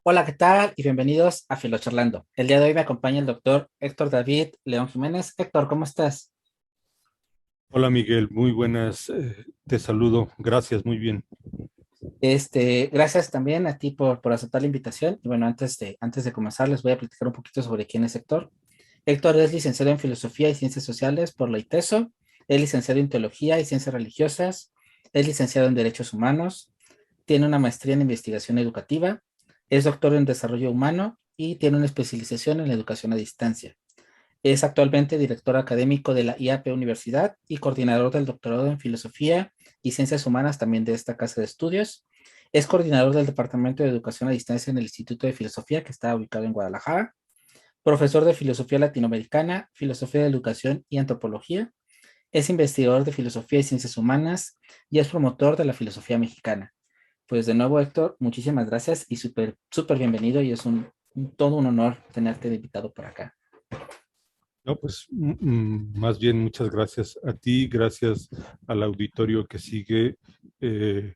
Hola, ¿qué tal? Y bienvenidos a Filocharlando. El día de hoy me acompaña el doctor Héctor David León Jiménez. Héctor, ¿cómo estás? Hola Miguel, muy buenas, te saludo, gracias, muy bien. Gracias también a ti por aceptar la invitación. Y bueno, antes de comenzar, les voy a platicar un poquito sobre quién es Héctor. Héctor es licenciado en Filosofía y Ciencias Sociales por la ITESO, es licenciado en Teología y Ciencias Religiosas, es licenciado en Derechos Humanos, tiene una maestría en Investigación Educativa, es doctor en Desarrollo Humano y tiene una especialización en la educación a distancia. Es actualmente director académico de la IAP Universidad y coordinador del doctorado en Filosofía y Ciencias Humanas también de esta casa de estudios. Es coordinador del Departamento de Educación a Distancia en el Instituto de Filosofía, que está ubicado en Guadalajara. Profesor de Filosofía Latinoamericana, Filosofía de Educación y Antropología. Es investigador de Filosofía y Ciencias Humanas y es promotor de la filosofía mexicana. Pues de nuevo, Héctor, muchísimas gracias y súper bienvenido y es todo un honor tenerte de invitado por acá. No, pues más bien muchas gracias a ti, gracias al auditorio que sigue eh,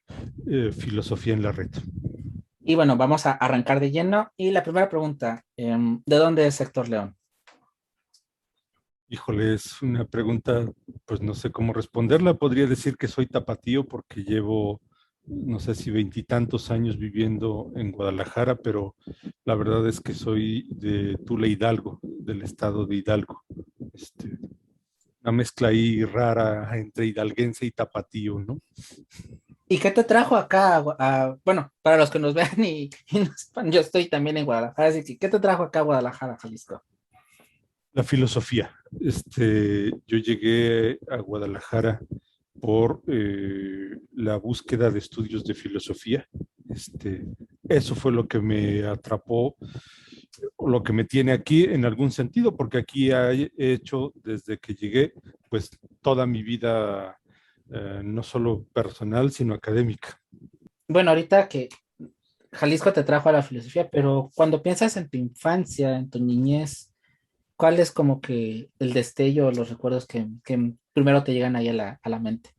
Filosofía en la Red. Y bueno, vamos a arrancar de lleno. Y la primera pregunta, ¿de dónde es Héctor León? Híjole, es una pregunta, pues no sé cómo responderla. Podría decir que soy tapatío porque llevo, no sé si veintitantos años viviendo en Guadalajara, pero la verdad es que soy de Tula Hidalgo, del estado de Hidalgo. Este, una mezcla ahí rara entre hidalguense y tapatío, ¿no? ¿Y qué te trajo acá? Bueno, para los que nos vean y no sepan, yo estoy también en Guadalajara, así que ¿qué te trajo acá a Guadalajara, Jalisco? La filosofía. Yo llegué a Guadalajara por la búsqueda de estudios de filosofía. Eso fue lo que me atrapó, o lo que me tiene aquí en algún sentido, porque aquí he hecho desde que llegué, pues toda mi vida, no solo personal, sino académica. Bueno, ahorita que Jalisco te trajo a la filosofía, pero cuando piensas en tu infancia, en tu niñez, ¿cuál es como que el destello o los recuerdos que primero te llegan ahí a la mente?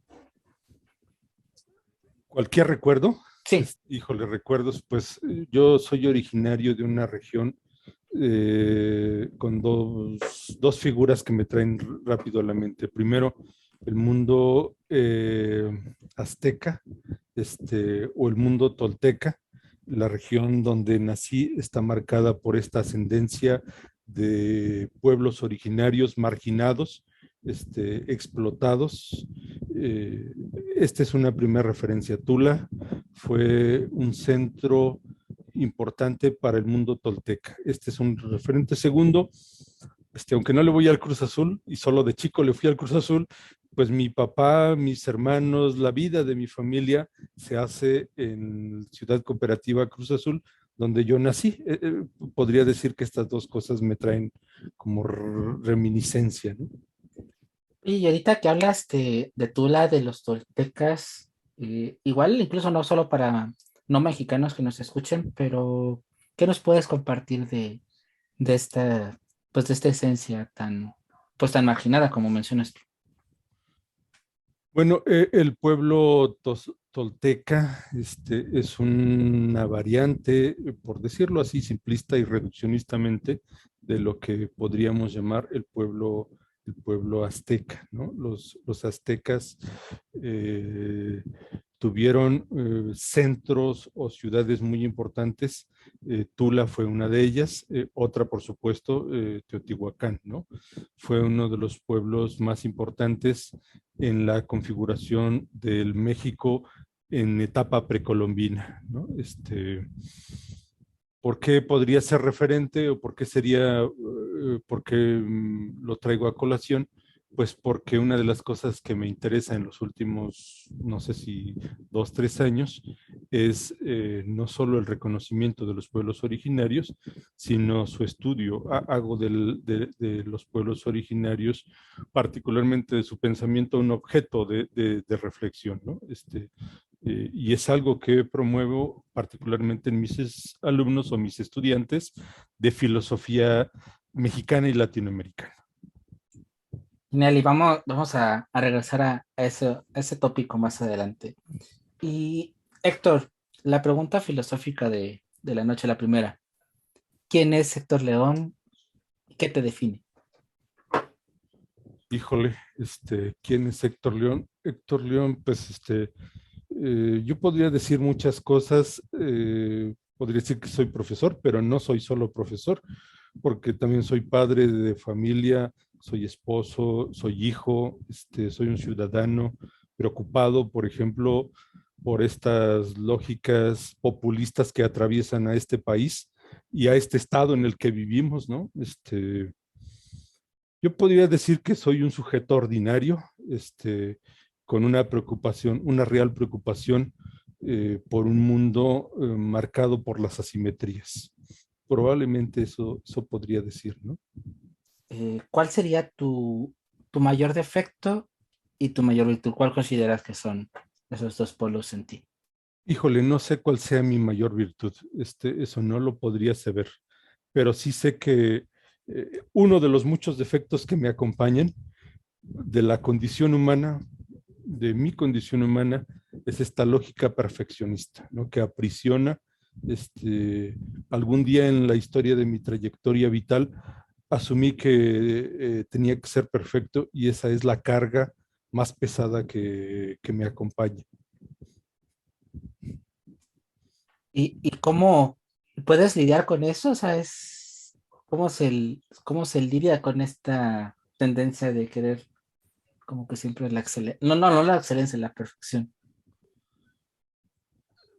Cualquier recuerdo, Sí. híjole, recuerdos, pues yo soy originario de una región con dos figuras que me traen rápido a la mente. Primero, el mundo azteca, o el mundo tolteca. La región donde nací está marcada por esta ascendencia de pueblos originarios marginados, explotados. Eh, Esta es una primera referencia. Tula fue un centro importante para el mundo tolteca. Este es un referente. Segundo, aunque no le voy al Cruz Azul y solo de chico le fui al Cruz Azul, pues mi papá, mis hermanos, la vida de mi familia se hace en Ciudad Cooperativa Cruz Azul, donde yo nací. Podría decir que estas dos cosas me traen como reminiscencia, ¿no? Y ahorita que hablas de Tula, de los toltecas, igual incluso no solo para no mexicanos que nos escuchen, pero ¿qué nos puedes compartir de esta, pues de esta esencia pues tan marginada como mencionas tú? Bueno, el pueblo tolteca es una variante, por decirlo así, simplista y reduccionistamente, de lo que podríamos llamar el pueblo azteca, ¿no? Los aztecas eh, tuvieron centros o ciudades muy importantes. Tula fue una de ellas, otra, por supuesto, Teotihuacán, ¿no? Fue uno de los pueblos más importantes en la configuración del México en etapa precolombina, ¿no? ¿Por qué podría ser referente o por qué sería, por qué lo traigo a colación? Pues porque una de las cosas que me interesa en los últimos, no sé si 2, 3 años, es no solo el reconocimiento de los pueblos originarios, sino su estudio. Hago de los pueblos originarios, particularmente de su pensamiento, un objeto de reflexión, ¿no? Y es algo que promuevo particularmente en mis alumnos o mis estudiantes de filosofía mexicana y latinoamericana. Genial, y vamos a regresar a ese tópico más adelante. Y Héctor, la pregunta filosófica de la noche a la primera. ¿Quién es Héctor León? ¿Qué te define? Híjole, ¿quién es Héctor León? Héctor León, pues, yo podría decir muchas cosas, podría decir que soy profesor, pero no soy solo profesor, porque también soy padre de familia, soy esposo, soy hijo, soy un ciudadano preocupado, por ejemplo, por estas lógicas populistas que atraviesan a este país y a este estado en el que vivimos, ¿no? Yo podría decir que soy un sujeto ordinario, con una preocupación, una real preocupación por un mundo marcado por las asimetrías. Probablemente eso podría decir, ¿no? ¿Cuál sería tu mayor defecto y tu mayor virtud? ¿Cuál consideras que son esos dos polos en ti? Híjole, no sé cuál sea mi mayor virtud, eso no lo podría saber, pero sí sé que uno de los muchos defectos que me acompañan de la condición humana, de mi condición humana, es esta lógica perfeccionista, ¿no? Que aprisiona. Algún día en la historia de mi trayectoria vital asumí que tenía que ser perfecto y esa es la carga más pesada que me acompaña. ¿Y cómo puedes lidiar con eso? O sea, cómo se lidia con esta tendencia de querer como que siempre la excelencia? No la excelencia, la perfección.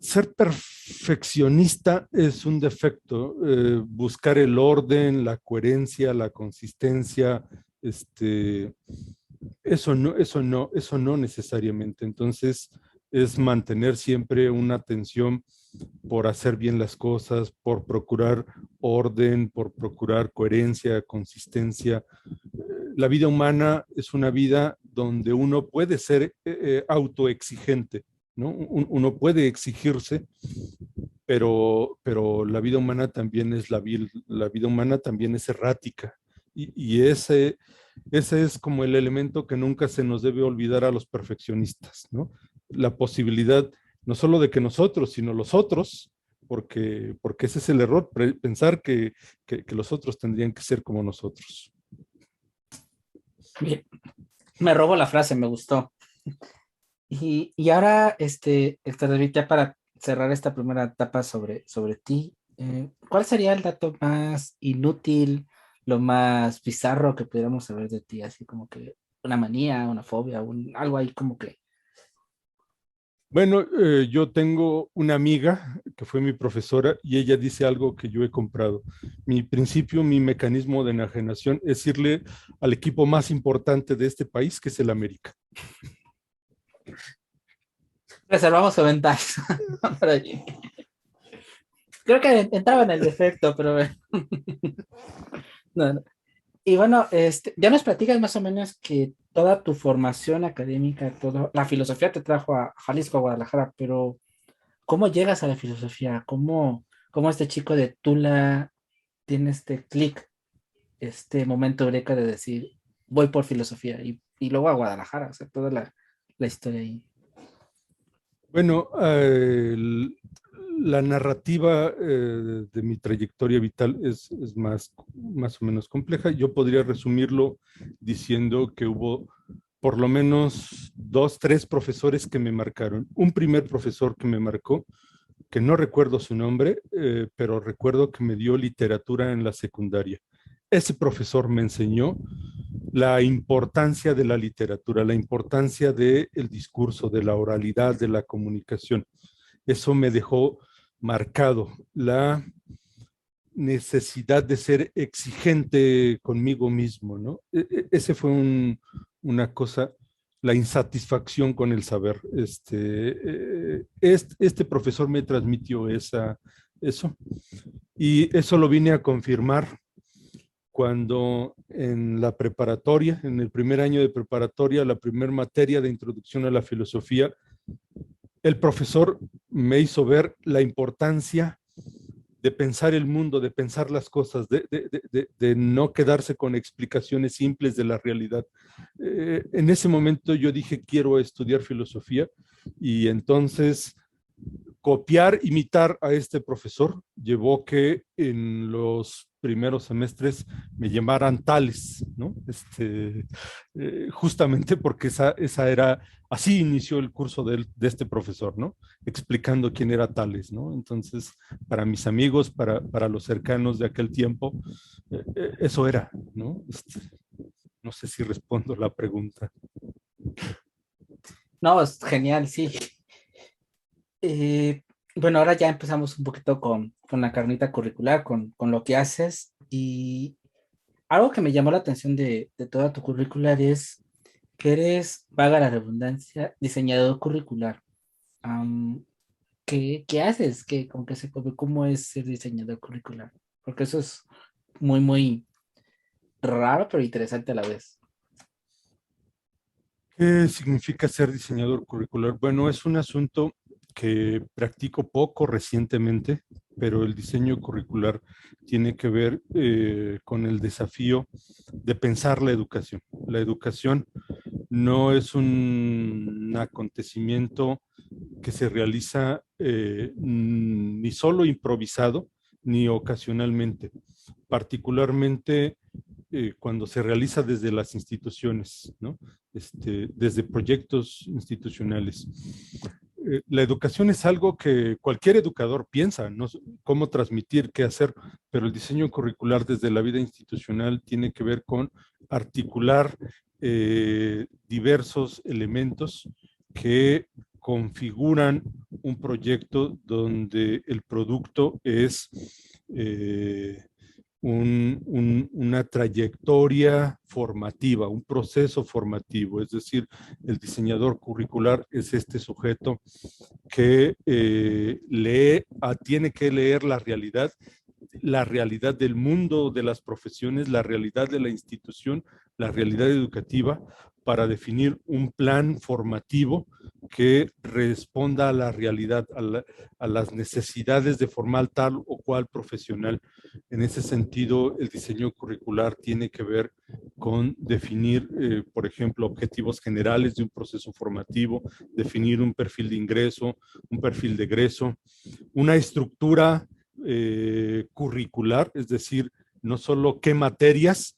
Ser perfeccionista es un defecto. Buscar el orden, la coherencia, la consistencia, este, eso no necesariamente. Entonces, es mantener siempre una atención por hacer bien las cosas, por procurar orden, por procurar coherencia, consistencia. La vida humana es una vida donde uno puede ser autoexigente, ¿no? Uno puede exigirse, pero la vida humana también es la vida humana también es errática. Y ese es como el elemento que nunca se nos debe olvidar a los perfeccionistas, ¿no? La posibilidad no solo de que nosotros, sino los otros, porque ese es el error, pensar que los otros tendrían que ser como nosotros. Bien, me robo la frase, me gustó. Y ahora, Héctor David, ya para cerrar esta primera etapa sobre ti, ¿cuál sería el dato más inútil, lo más bizarro que pudiéramos saber de ti? Así como que una manía, una fobia, algo ahí como que... Bueno, yo tengo una amiga que fue mi profesora y ella dice algo que yo he comprado. Mi principio, mi mecanismo de enajenación es irle al equipo más importante de este país, que es el América. Reservamos comentarios. Por allí. Creo que entraba en el defecto, pero bueno. No. Y bueno, ya nos platicas más o menos que toda tu formación académica, toda la filosofía te trajo a Jalisco, a Guadalajara, pero ¿cómo llegas a la filosofía? ¿Cómo este chico de Tula tiene este clic, este momento eureka de decir, voy por filosofía y luego a Guadalajara? O sea, toda la historia ahí. Bueno, la narrativa de mi trayectoria vital es más o menos compleja. Yo podría resumirlo diciendo que hubo por lo menos dos, tres profesores que me marcaron. Un primer profesor que me marcó, que no recuerdo su nombre, pero recuerdo que me dio literatura en la secundaria. Ese profesor me enseñó la importancia de la literatura, la importancia del discurso, de la oralidad, de la comunicación. Eso me dejó marcado la necesidad de ser exigente conmigo mismo, ¿no? Ese fue una cosa, la insatisfacción con el saber. Este profesor me transmitió eso y eso lo vine a confirmar cuando en la preparatoria, en el primer año de preparatoria, la primera materia de introducción a la filosofía, el profesor me hizo ver la importancia de pensar el mundo, de pensar las cosas, de no quedarse con explicaciones simples de la realidad. En ese momento yo dije, quiero estudiar filosofía y entonces copiar, imitar a este profesor llevó que en los primeros semestres me llamaran Tales, ¿no? Justamente porque esa era, así inició el curso de este profesor, ¿no? Explicando quién era Tales, ¿no? Entonces, para mis amigos, para los cercanos de aquel tiempo, eso era, ¿no? No sé si respondo la pregunta. No, es genial, sí. Eh, bueno, ahora ya empezamos un poquito con la carnita curricular, con lo que haces. Y algo que me llamó la atención de toda tu curricular es que eres, vaga la redundancia, diseñador curricular. Am, ¿qué haces? ¿Con qué se come? ¿Cómo es ser diseñador curricular? Porque eso es muy, muy raro, pero interesante a la vez. ¿Qué significa ser diseñador curricular? Bueno, es un asunto que practico poco recientemente, pero el diseño curricular tiene que ver con el desafío de pensar la educación. La educación no es un acontecimiento que se realiza ni solo improvisado ni ocasionalmente, particularmente cuando se realiza desde las instituciones, ¿no? Desde proyectos institucionales. La educación es algo que cualquier educador piensa, ¿no? Cómo transmitir, qué hacer, pero el diseño curricular desde la vida institucional tiene que ver con articular diversos elementos que configuran un proyecto donde el producto es una trayectoria formativa, un proceso formativo, es decir, el diseñador curricular es este sujeto que tiene que leer la realidad del mundo de las profesiones, la realidad de la institución, la realidad educativa, para definir un plan formativo que responda a la realidad, a las necesidades de formar tal o cual profesional. En ese sentido, el diseño curricular tiene que ver con definir, por ejemplo, objetivos generales de un proceso formativo, definir un perfil de ingreso, un perfil de egreso, una estructura curricular, es decir, no solo qué materias,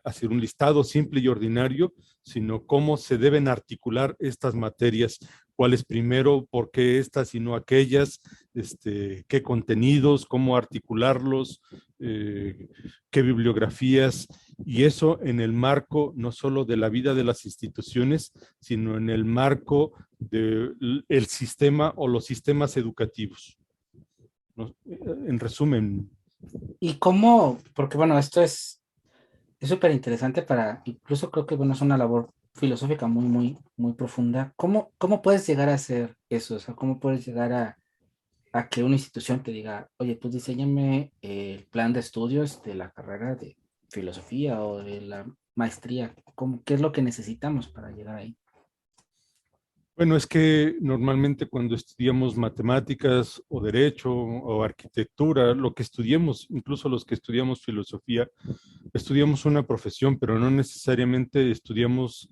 hacer un listado simple y ordinario, sino cómo se deben articular estas materias, cuáles primero, por qué estas y no aquellas, qué contenidos, cómo articularlos, qué bibliografías, y eso en el marco no solo de la vida de las instituciones, sino en el marco del sistema o los sistemas educativos, ¿no? En resumen. ¿Y cómo? Porque bueno, esto es súper interesante para, incluso creo que bueno, es una labor filosófica muy, muy, muy profunda. ¿Cómo puedes llegar a hacer eso? O sea, ¿cómo puedes llegar a que una institución te diga, oye, tú diseñame el plan de estudios de la carrera de filosofía o de la maestría? ¿Qué es lo que necesitamos para llegar ahí? Bueno, es que normalmente cuando estudiamos matemáticas o derecho o arquitectura, lo que estudiemos, incluso los que estudiamos filosofía, estudiamos una profesión, pero no necesariamente estudiamos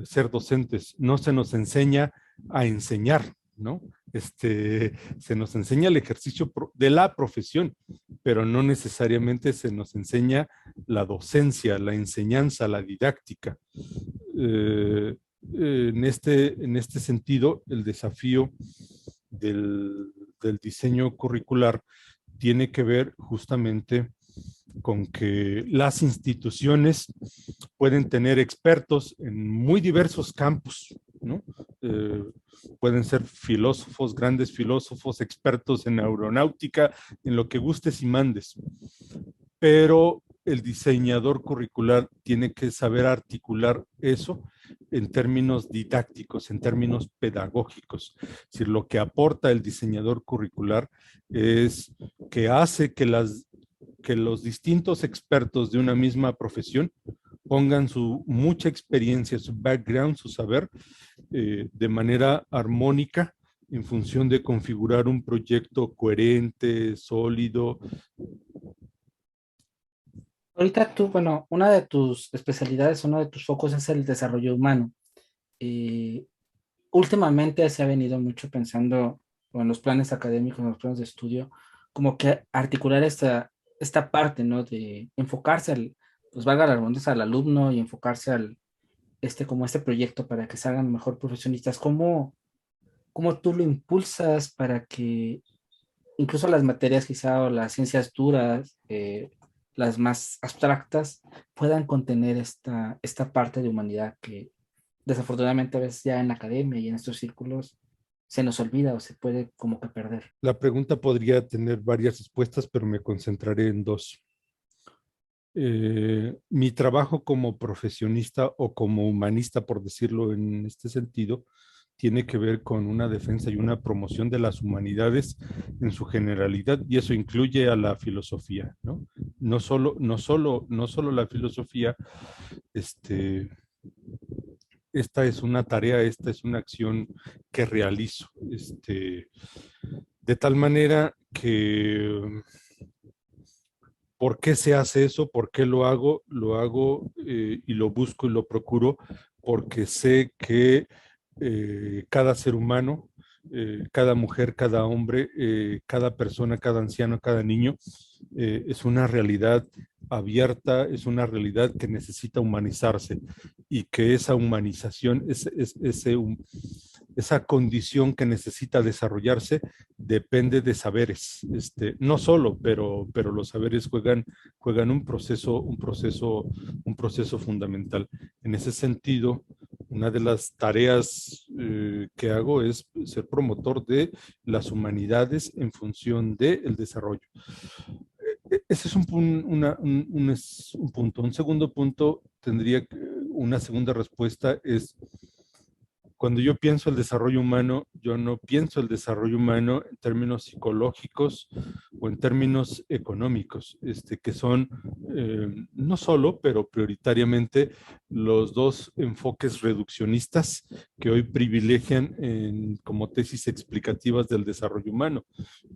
ser docentes. No se nos enseña a enseñar, ¿no? Se nos enseña el ejercicio de la profesión, pero no necesariamente se nos enseña la docencia, la enseñanza, la didáctica. Eh, en este sentido, el desafío del diseño curricular tiene que ver justamente con que las instituciones pueden tener expertos en muy diversos campos, ¿no? Eh, Pueden ser filósofos, grandes filósofos, expertos en aeronáutica, en lo que gustes y mandes, pero el diseñador curricular tiene que saber articular eso en términos didácticos, en términos pedagógicos. Es decir, lo que aporta el diseñador curricular es que hace que los distintos expertos de una misma profesión pongan su mucha experiencia, su background, su saber, de manera armónica en función de configurar un proyecto coherente, sólido. Ahorita tú, bueno, una de tus especialidades, uno de tus focos es el desarrollo humano. Eh, Últimamente se ha venido mucho pensando o en los planes académicos, en los planes de estudio, como que articular esta parte, ¿no? De enfocarse pues valga la redundancia, al alumno y enfocarse como este proyecto para que salgan mejor profesionistas. ¿Cómo tú lo impulsas para que incluso las materias quizá o las ciencias duras, las más abstractas, puedan contener esta parte de humanidad que desafortunadamente a veces ya en la academia y en estos círculos se nos olvida o se puede como que perder? La pregunta podría tener varias respuestas, pero me concentraré en dos. Mi trabajo como profesionista o como humanista, por decirlo en este sentido, tiene que ver con una defensa y una promoción de las humanidades en su generalidad, y eso incluye a la filosofía, ¿no? No solo la filosofía, este, esta es una tarea, esta es una acción que realizo, de tal manera que ¿por qué se hace eso? ¿Por qué lo hago? Lo hago y lo busco y lo procuro porque sé que cada ser humano, cada mujer, cada hombre, cada persona, cada anciano, cada niño, es una realidad abierta, es una realidad que necesita humanizarse y que esa humanización, esa condición que necesita desarrollarse depende de saberes. No solo, pero los saberes juegan un proceso fundamental. En ese sentido, una de las tareas que hago es ser promotor de las humanidades en función del desarrollo. Ese es un punto. Un segundo punto tendría una segunda respuesta es cuando yo pienso el desarrollo humano, yo no pienso el desarrollo humano en términos psicológicos o en términos económicos, que son no solo, pero prioritariamente los dos enfoques reduccionistas que hoy privilegian como tesis explicativas del desarrollo humano.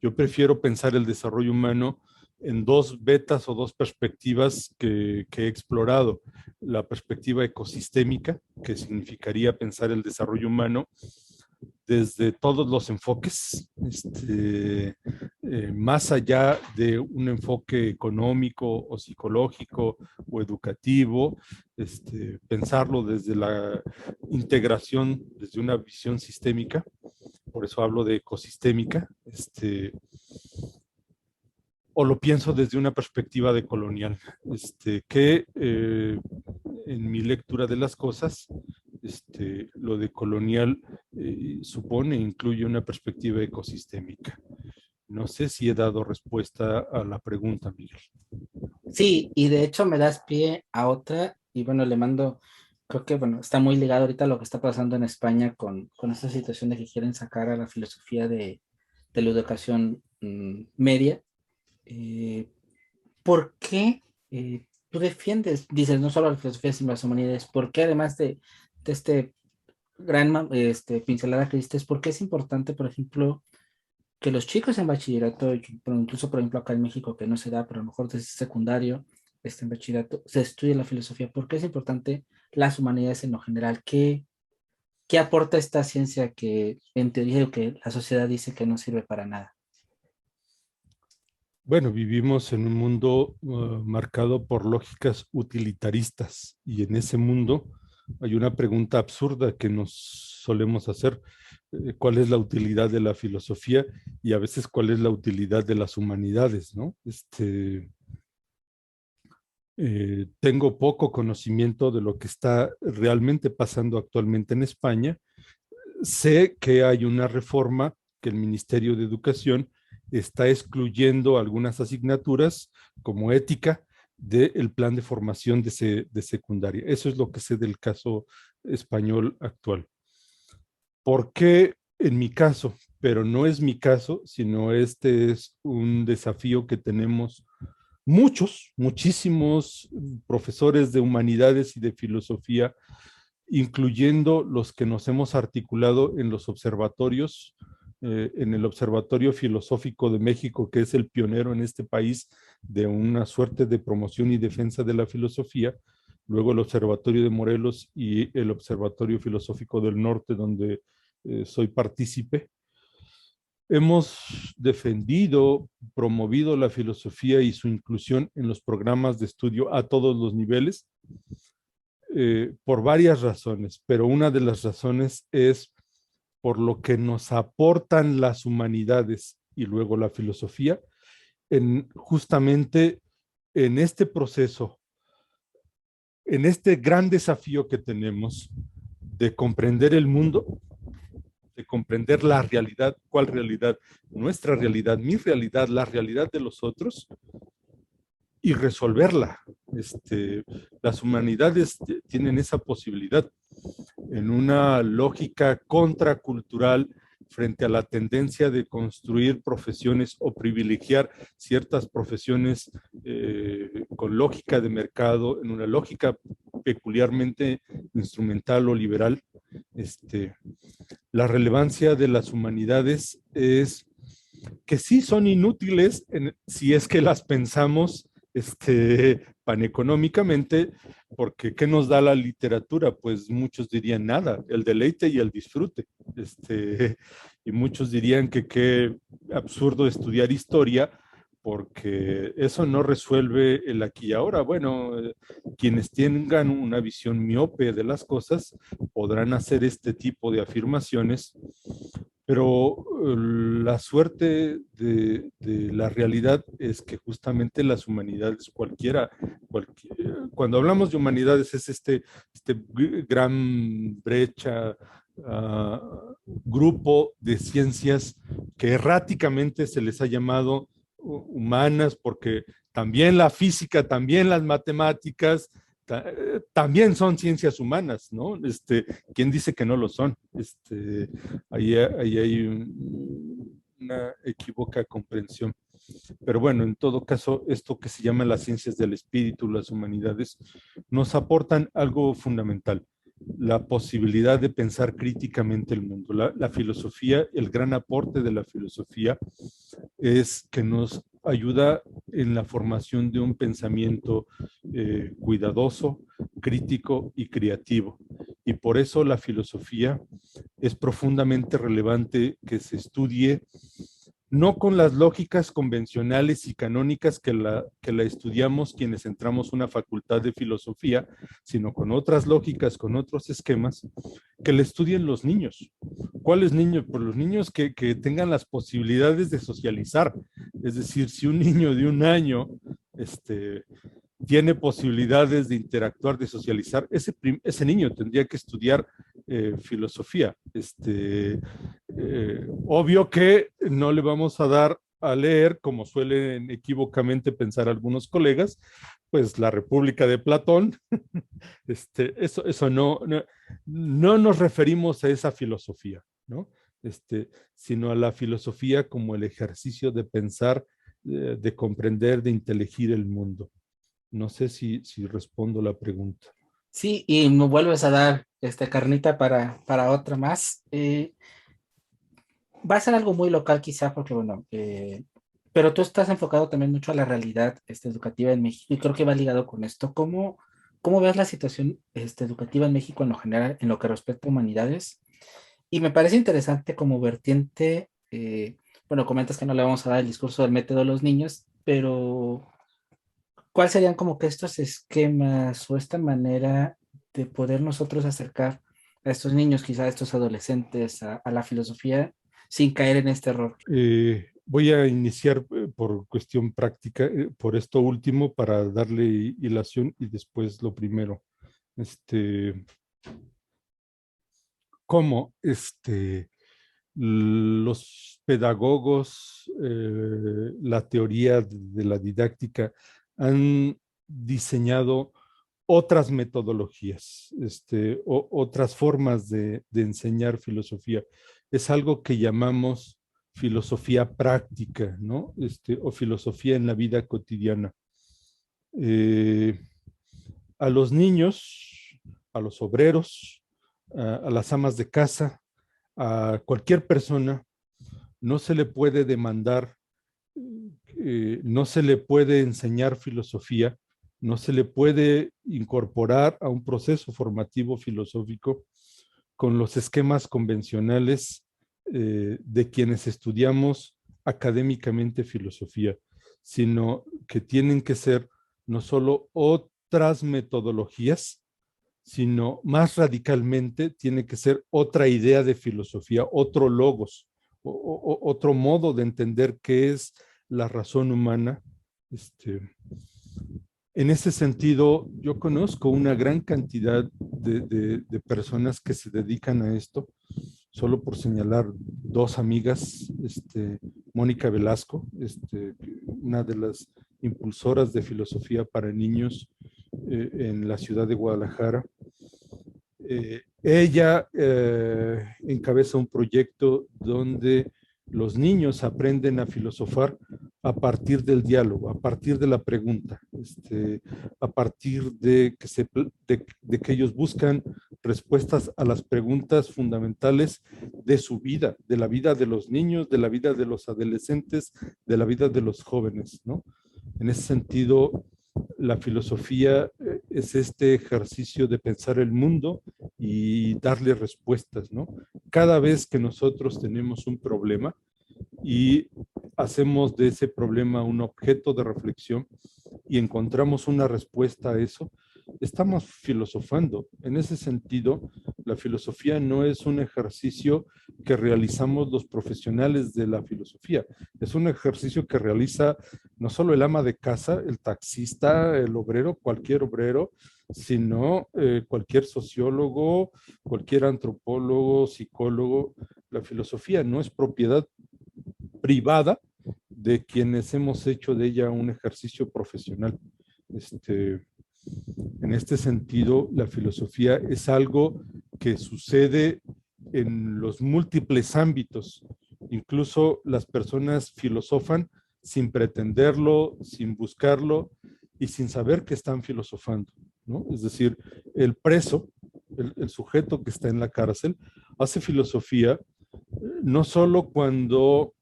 Yo prefiero pensar el desarrollo humano en dos betas o dos perspectivas que he explorado. La perspectiva ecosistémica, que significaría pensar el desarrollo humano desde todos los enfoques, más allá de un enfoque económico o psicológico o educativo, pensarlo desde la integración, desde una visión sistémica, por eso hablo de ecosistémica, o lo pienso desde una perspectiva de colonial, que en mi lectura de las cosas, lo de colonial supone, incluye una perspectiva ecosistémica. No sé si he dado respuesta a la pregunta, Miguel. Sí, y de hecho me das pie a otra, y bueno, le mando, creo que bueno, está muy ligado ahorita a lo que está pasando en España con esta situación de que quieren sacar a la filosofía de la educación media. Eh, ¿Por qué tú defiendes, dices, no solo la filosofía, sino las humanidades? ¿Por qué además de este pincelada que diste, por qué es importante, por ejemplo, que los chicos en bachillerato, pero incluso por ejemplo acá en México, que no se da, pero a lo mejor desde secundario, en bachillerato, se estudie la filosofía? ¿Por qué es importante las humanidades en lo general? ¿Qué aporta esta ciencia que en teoría que la sociedad dice que no sirve para nada? Bueno, vivimos en un mundo marcado por lógicas utilitaristas y en ese mundo hay una pregunta absurda que nos solemos hacer. ¿Cuál es la utilidad de la filosofía y a veces cuál es la utilidad de las humanidades, ¿no? Tengo poco conocimiento de lo que está realmente pasando actualmente en España. Sé que hay una reforma que el Ministerio de Educación está excluyendo algunas asignaturas como ética del plan de formación de secundaria. Eso es lo que sé del caso español actual. ¿Por qué en mi caso? Pero no es mi caso, sino este es un desafío que tenemos muchísimos profesores de humanidades y de filosofía, incluyendo los que nos hemos articulado en los observatorios, en el Observatorio Filosófico de México, que es el pionero en este país de una suerte de promoción y defensa de la filosofía, luego el Observatorio de Morelos y el Observatorio Filosófico del Norte, donde soy partícipe. Hemos defendido, promovido la filosofía y su inclusión en los programas de estudio a todos los niveles por varias razones, pero una de las razones es por lo que nos aportan las humanidades y luego la filosofía, justamente en este proceso, en este gran desafío que tenemos de comprender el mundo, de comprender la realidad, cuál realidad, nuestra realidad, mi realidad, la realidad de los otros, y resolverla. Las humanidades tienen esa posibilidad en una lógica contracultural frente a la tendencia de construir profesiones o privilegiar ciertas profesiones con lógica de mercado, en una lógica peculiarmente instrumental o liberal. La relevancia de las humanidades es que sí son inútiles si es que las pensamos paneconómicamente, porque ¿qué nos da la literatura? Pues muchos dirían nada, el deleite y el disfrute. Y muchos dirían que qué absurdo estudiar historia, porque eso no resuelve el aquí y ahora. Bueno, quienes tengan una visión miope de las cosas podrán hacer este tipo de afirmaciones, pero la suerte de la realidad es que justamente las humanidades, cuando hablamos de humanidades es este gran brecha, grupo de ciencias que erráticamente se les ha llamado humanas, porque también la física, también las matemáticas, también son ciencias humanas, ¿no? ¿Quién dice que no lo son? Ahí hay una equívoca comprensión. Pero bueno, en todo caso, esto que se llama las ciencias del espíritu, las humanidades, nos aportan algo fundamental, la posibilidad de pensar críticamente el mundo. La filosofía, el gran aporte de la filosofía es que nos ayuda en la formación de un pensamiento cuidadoso, crítico y creativo. Y por eso la filosofía es profundamente relevante que se estudie no con las lógicas convencionales y canónicas que la estudiamos quienes entramos a una facultad de filosofía, sino con otras lógicas, con otros esquemas, que la estudien los niños. ¿Cuáles niños? Pues los niños que tengan las posibilidades de socializar. Es decir, si un niño de 1 año tiene posibilidades de interactuar, de socializar, ese niño tendría que estudiar filosofía. Obvio que no le vamos a dar a leer, como suelen equivocamente pensar algunos colegas, pues la República de Platón. Eso no nos referimos a esa filosofía, ¿no? Sino a la filosofía como el ejercicio de pensar, de comprender, de inteligir el mundo. No sé si respondo la pregunta. Sí, y me vuelves a dar carnita para otra más. Va a ser algo muy local quizá, porque bueno, pero tú estás enfocado también mucho a la realidad educativa en México y creo que va ligado con esto. ¿Cómo ves la situación educativa en México en lo general, en lo que respecta a humanidades? Y me parece interesante como vertiente, bueno, comentas que no le vamos a dar el discurso del método a los niños, pero ¿cuáles serían como que estos esquemas o esta manera de poder nosotros acercar a estos niños, quizá a estos adolescentes, a la filosofía sin caer en este error? Voy a iniciar por cuestión práctica, por esto último, para darle hilación y después lo primero. ¿Cómo los pedagogos, la teoría de la didáctica han diseñado otras metodologías, otras formas de enseñar filosofía? Es algo que llamamos filosofía práctica, ¿no? O filosofía en la vida cotidiana. Eh, a los niños, a los obreros, a las amas de casa, a cualquier persona, no se le puede demandar, no se le puede enseñar filosofía, no se le puede incorporar a un proceso formativo filosófico con los esquemas convencionales de quienes estudiamos académicamente filosofía, sino que tienen que ser no solo otras metodologías, sino más radicalmente tiene que ser otra idea de filosofía, otro logos, otro modo de entender qué es la razón humana. En ese sentido, yo conozco una gran cantidad de personas que se dedican a esto, solo por señalar dos amigas, Mónica Velasco, una de las impulsoras de filosofía para niños en la ciudad de Guadalajara. Ella encabeza un proyecto donde los niños aprenden a filosofar a partir del diálogo, a partir de la pregunta, a partir de que ellos buscan respuestas a las preguntas fundamentales de su vida, de la vida de los niños, de la vida de los adolescentes, de la vida de los jóvenes, ¿no? En ese sentido, la filosofía es este ejercicio de pensar el mundo y darle respuestas, ¿no? Cada vez que nosotros tenemos un problema y hacemos de ese problema un objeto de reflexión y encontramos una respuesta a eso, estamos filosofando. En ese sentido, la filosofía no es un ejercicio que realizamos los profesionales de la filosofía, es un ejercicio que realiza no solo el ama de casa, el taxista, el obrero, cualquier obrero, sino cualquier sociólogo, cualquier antropólogo, psicólogo. La filosofía no es propiedad privada de quienes hemos hecho de ella un ejercicio profesional. En este sentido, la filosofía es algo que sucede en los múltiples ámbitos. Incluso las personas filosofan sin pretenderlo, sin buscarlo y sin saber que están filosofando, ¿no? Es decir, el preso, el sujeto que está en la cárcel, hace filosofía no solo cuando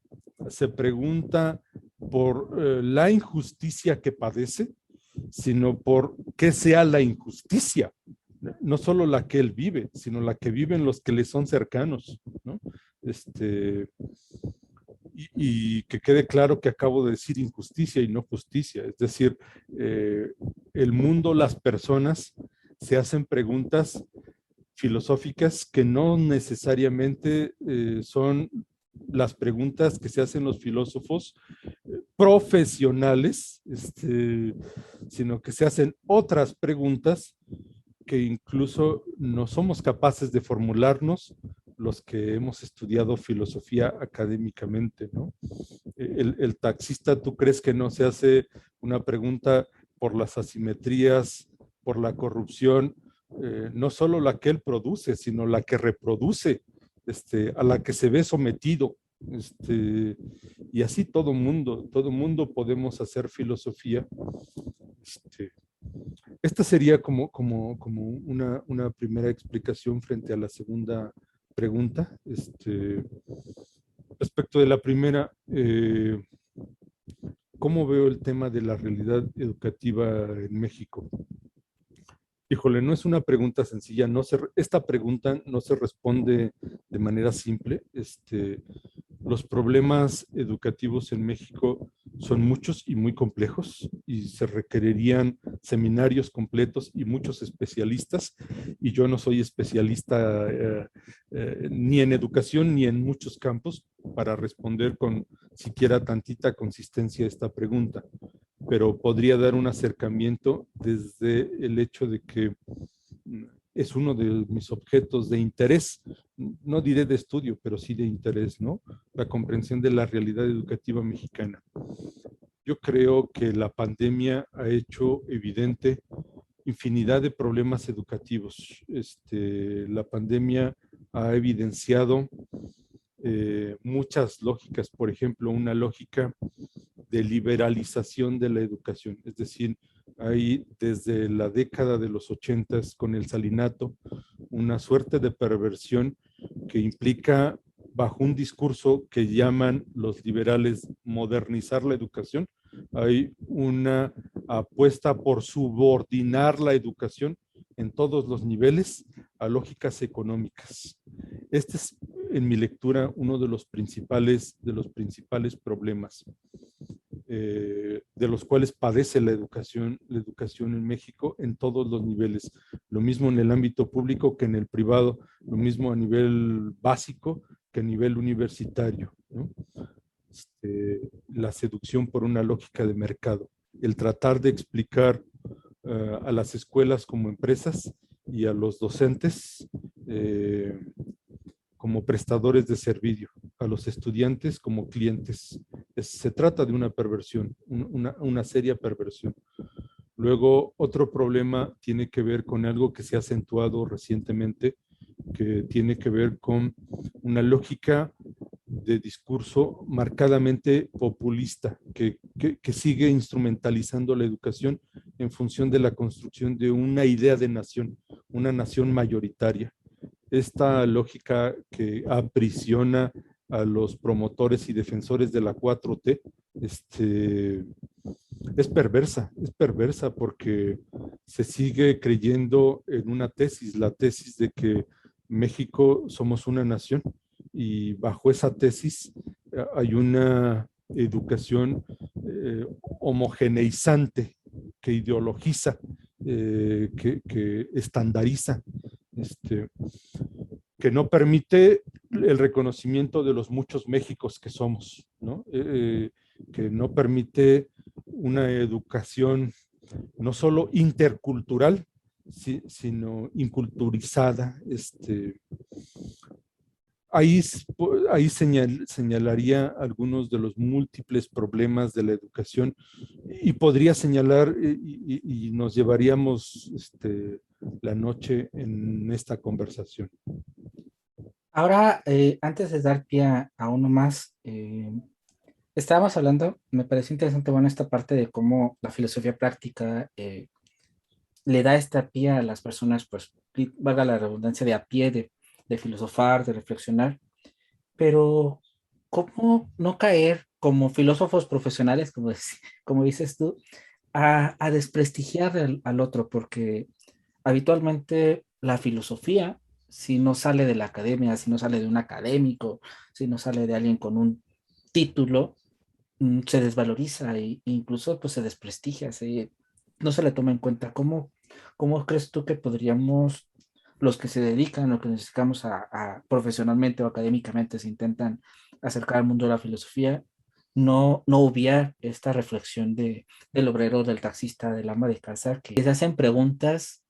se pregunta por la injusticia que padece, sino por qué sea la injusticia, no solo la que él vive, sino la que viven los que le son cercanos, ¿no? Y que quede claro que acabo de decir injusticia y no justicia, es decir, el mundo, las personas se hacen preguntas filosóficas que no necesariamente son las preguntas que se hacen los filósofos profesionales, sino que se hacen otras preguntas que incluso no somos capaces de formularnos los que hemos estudiado filosofía académicamente, ¿no? El taxista, ¿tú crees que no se hace una pregunta por las asimetrías, por la corrupción, no solo la que él produce, sino la que reproduce, a la que se ve sometido? Y así todo mundo podemos hacer filosofía. Esta sería como una primera explicación frente a la segunda pregunta. Respecto de la primera, ¿cómo veo el tema de la realidad educativa en México? Híjole, no es una pregunta sencilla, esta pregunta no se responde de manera simple. Los problemas educativos en México son muchos y muy complejos y se requerirían seminarios completos y muchos especialistas, y yo no soy especialista ni en educación ni en muchos campos para responder con siquiera tantita consistencia a esta pregunta, pero podría dar un acercamiento desde el hecho de que es uno de mis objetos de interés, no diré de estudio, pero sí de interés, ¿no? La comprensión de la realidad educativa mexicana. Yo creo que la pandemia ha hecho evidente infinidad de problemas educativos. La pandemia ha evidenciado muchas lógicas, por ejemplo, una lógica de liberalización de la educación, es decir, hay desde la década de los 80 con el salinato una suerte de perversión que implica, bajo un discurso que llaman los liberales modernizar la educación, hay una apuesta por subordinar la educación en todos los niveles a lógicas económicas. Este es en mi lectura, uno de los principales problemas de los cuales padece la educación en México en todos los niveles. Lo mismo en el ámbito público que en el privado, lo mismo a nivel básico que a nivel universitario, ¿no? La seducción por una lógica de mercado, el tratar de explicar a las escuelas como empresas y a los docentes como prestadores de servicio, a los estudiantes como clientes. Se trata de una perversión, una seria perversión. Luego, otro problema tiene que ver con algo que se ha acentuado recientemente, que tiene que ver con una lógica de discurso marcadamente populista, que sigue instrumentalizando la educación en función de la construcción de una idea de nación, una nación mayoritaria. Esta lógica que aprisiona a los promotores y defensores de la 4T es perversa porque se sigue creyendo en una tesis, la tesis de que México somos una nación, y bajo esa tesis hay una educación homogeneizante que ideologiza, que estandariza, que no permite el reconocimiento de los muchos Méxicos que somos, ¿no? Que no permite una educación no solo intercultural, sino inculturizada. Ahí señalaría algunos de los múltiples problemas de la educación, y podría señalar, y nos llevaríamos la noche en esta conversación. Ahora, antes de dar pie a uno más, estábamos hablando, me pareció interesante, bueno, esta parte de cómo la filosofía práctica le da esta pie a las personas, pues, valga la redundancia, de a pie, de filosofar, de reflexionar, pero ¿cómo no caer como filósofos profesionales, como dices tú, a desprestigiar al otro? Porque habitualmente la filosofía, si no sale de la academia, si no sale de un académico, si no sale de alguien con un título, se desvaloriza e incluso pues se desprestigia, no se le toma en cuenta. ¿Cómo crees tú que podríamos, los que se dedican, los que nos dedicamos profesionalmente o académicamente, se intentan acercar al mundo de la filosofía, no obviar esta reflexión del obrero, del taxista, del ama de casa, que se hacen preguntas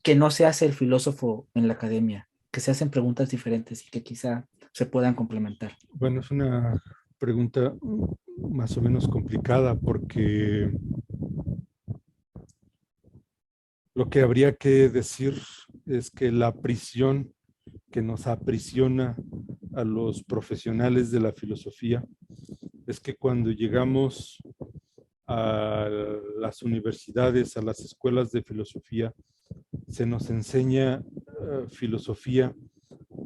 que no se hace el filósofo en la academia, que se hacen preguntas diferentes y que quizá se puedan complementar? Bueno, es una pregunta más o menos complicada, porque lo que habría que decir es que la prisión que nos aprisiona a los profesionales de la filosofía es que cuando llegamos a las universidades, a las escuelas de filosofía, se nos enseña filosofía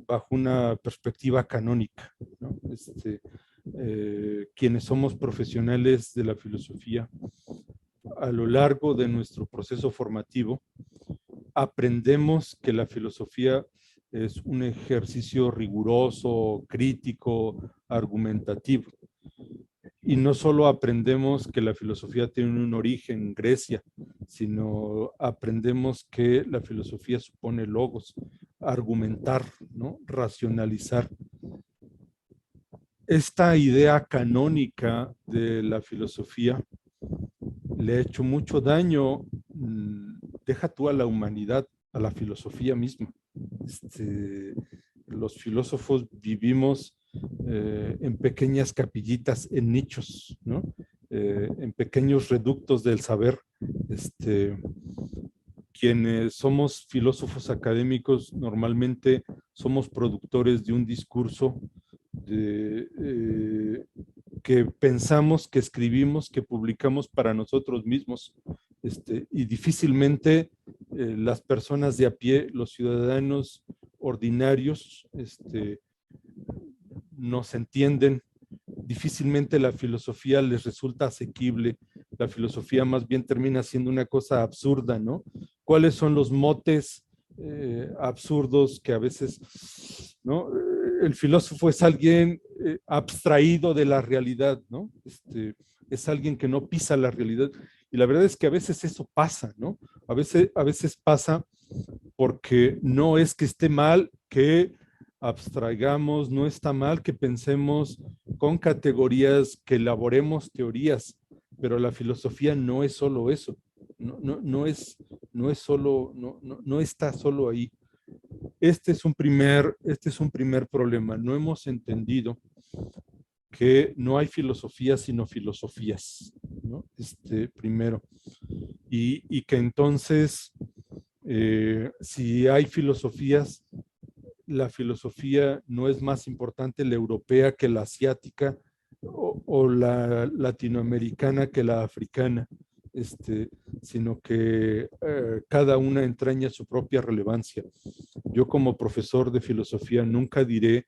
bajo una perspectiva canónica, ¿no? Quienes somos profesionales de la filosofía, a lo largo de nuestro proceso formativo, aprendemos que la filosofía es un ejercicio riguroso, crítico, argumentativo. Y no solo aprendemos que la filosofía tiene un origen en Grecia, sino aprendemos que la filosofía supone logos, argumentar, ¿no? Racionalizar. Esta idea canónica de la filosofía le ha hecho mucho daño, deja tú a la humanidad, a la filosofía misma. Los filósofos vivimos en pequeñas capillitas, en nichos, ¿no? En pequeños reductos del saber. Quienes somos filósofos académicos normalmente somos productores de un discurso que pensamos, que escribimos, que publicamos para nosotros mismos. Y difícilmente las personas de a pie, los ciudadanos ordinarios, nos entienden. Difícilmente la filosofía les resulta asequible. La filosofía más bien termina siendo una cosa absurda, ¿no? ¿Cuáles son los motes absurdos que a veces, ¿no? el filósofo es alguien abstraído de la realidad, ¿no? Es alguien que no pisa la realidad. Y la verdad es que a veces eso pasa, ¿no? A veces pasa porque no es que esté mal que abstraigamos, no está mal que pensemos con categorías, que elaboremos teorías, pero la filosofía no es solo eso, no es solo, no está solo ahí. Este es un primer problema. No hemos entendido que no hay filosofía sino filosofías, ¿no? Primero. Y que entonces, si hay filosofías, la filosofía no es más importante la europea que la asiática o la latinoamericana que la africana, sino que cada una entraña su propia relevancia. Yo como profesor de filosofía nunca diré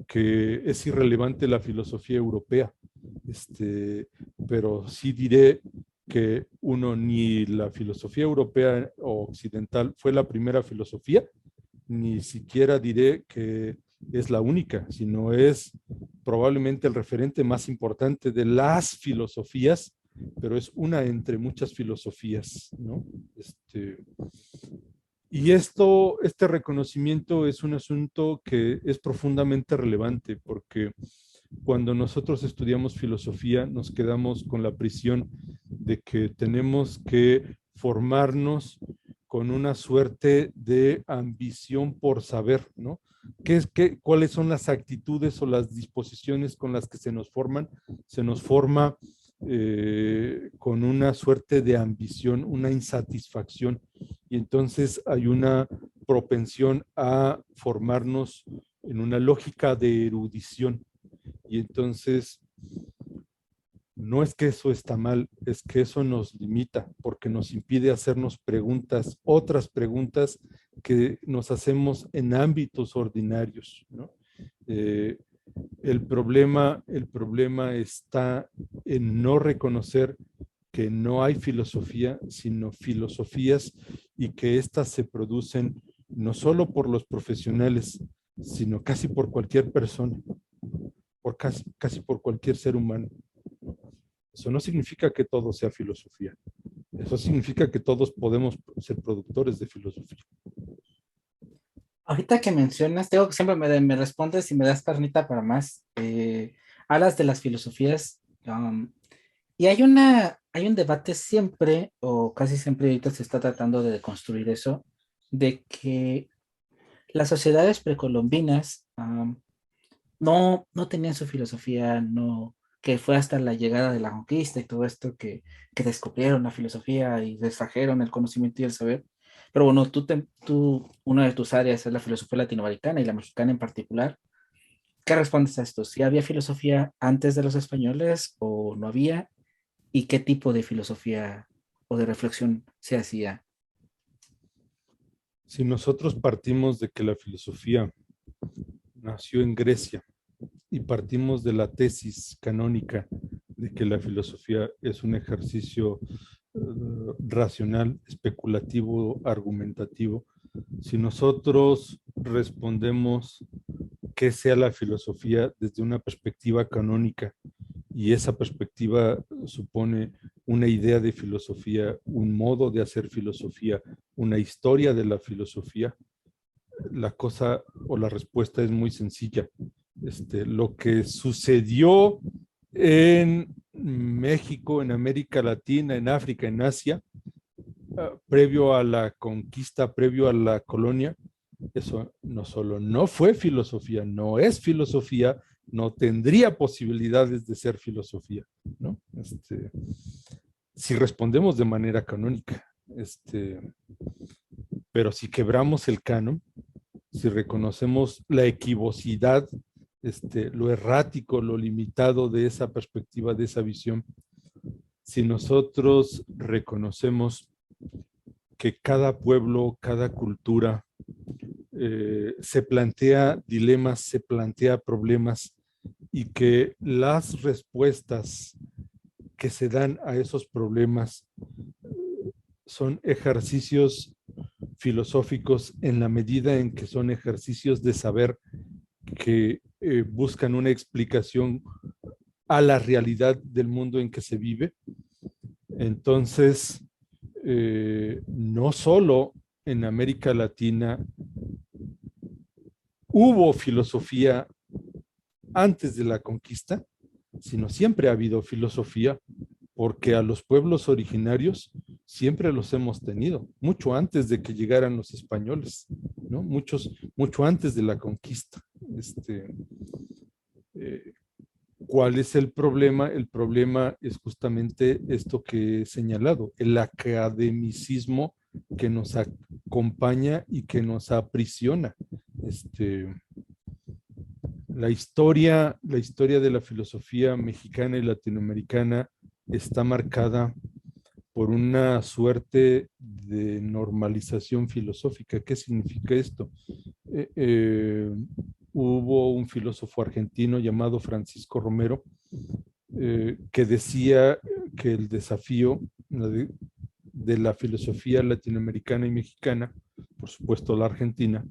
que es irrelevante la filosofía europea, pero sí diré que ni la filosofía europea o occidental fue la primera filosofía, ni siquiera diré que es la única, sino es probablemente el referente más importante de las filosofías, pero es una entre muchas filosofías, ¿no? Y este reconocimiento es un asunto que es profundamente relevante porque cuando nosotros estudiamos filosofía nos quedamos con la prisión de que tenemos que formarnos con una suerte de ambición por saber, ¿no? ¿Cuáles son las actitudes o las disposiciones con las que se nos forman? Se nos forma con una suerte de ambición, una insatisfacción, y entonces hay una propensión a formarnos en una lógica de erudición. Y entonces, no es que eso está mal, es que eso nos limita, porque nos impide hacernos preguntas, otras preguntas que nos hacemos en ámbitos ordinarios, ¿no? El problema está en no reconocer que no hay filosofía, sino filosofías, y que éstas se producen no solo por los profesionales, sino casi por cualquier persona, casi por cualquier ser humano. Eso no significa que todo sea filosofía. Eso significa que todos podemos ser productores de filosofía. Ahorita que mencionas, tengo que siempre me respondes y me das carnita para más. Hablas de las filosofías, y hay un debate siempre, o casi siempre ahorita se está tratando de deconstruir eso, de que las sociedades precolombinas no tenían su filosofía, no, que fue hasta la llegada de la conquista y todo esto que descubrieron la filosofía y extrajeron el conocimiento y el saber. Pero bueno, una de tus áreas es la filosofía latinoamericana y la mexicana en particular. ¿Qué respondes a esto? ¿Si había filosofía antes de los españoles o no había? ¿Y qué tipo de filosofía o de reflexión se hacía? Si nosotros partimos de que la filosofía nació en Grecia y partimos de la tesis canónica de que la filosofía es un ejercicio racional, especulativo, argumentativo, si nosotros respondemos que sea la filosofía desde una perspectiva canónica, y esa perspectiva supone una idea de filosofía, un modo de hacer filosofía, una historia de la filosofía, la cosa o la respuesta es muy sencilla. Lo que sucedió en México, en América Latina, en África, en Asia, previo a la conquista, previo a la colonia, eso no solo no fue filosofía, no es filosofía, no tendría posibilidades de ser filosofía, ¿no? Si respondemos de manera canónica, pero si quebramos el canon, si reconocemos la equivocidad, lo errático, lo limitado de esa perspectiva, de esa visión, si nosotros reconocemos que cada pueblo, cada cultura se plantea dilemas, se plantea problemas, y que las respuestas que se dan a esos problemas son ejercicios filosóficos en la medida en que son ejercicios de saber que buscan una explicación a la realidad del mundo en que se vive. Entonces, no solo en América Latina hubo filosofía antes de la conquista, sino siempre ha habido filosofía, porque a los pueblos originarios siempre los hemos tenido, mucho antes de que llegaran los españoles, ¿no? Mucho antes de la conquista. Eh, ¿Cuál es el problema? El problema es justamente esto que he señalado, el academicismo que nos acompaña y que nos aprisiona. La historia de la filosofía mexicana y latinoamericana está marcada por una suerte de normalización filosófica. ¿Qué significa esto? Eh, eh, Hubo un filósofo argentino llamado Francisco Romero que decía que el desafío de la filosofía latinoamericana y mexicana, por supuesto la argentina,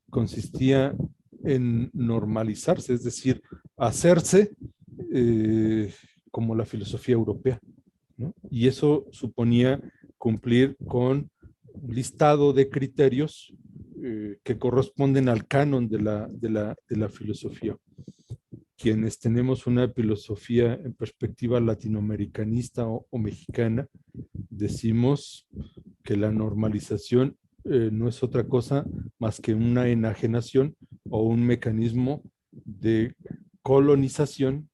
consistía en normalizarse, es decir, hacerse como la filosofía europea, ¿no? Y eso suponía cumplir con un listado de criterios que corresponden al canon de la filosofía. Quienes tenemos una filosofía en perspectiva latinoamericanista o mexicana, decimos que la normalización no es otra cosa más que una enajenación o un mecanismo de colonización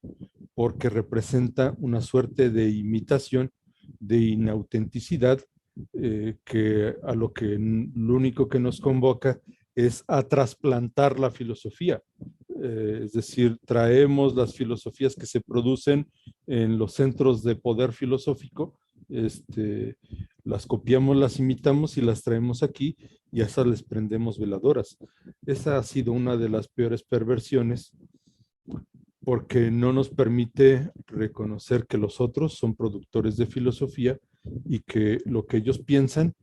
porque representa una suerte de imitación, de inautenticidad, que a lo que lo único que nos convoca es a trasplantar la filosofía. Es decir, traemos las filosofías que se producen en los centros de poder filosófico, las copiamos, las imitamos y las traemos aquí y a esas les prendemos veladoras. Esa ha sido una de las peores perversiones porque no nos permite reconocer que los otros son productores de filosofía y que lo que ellos piensan,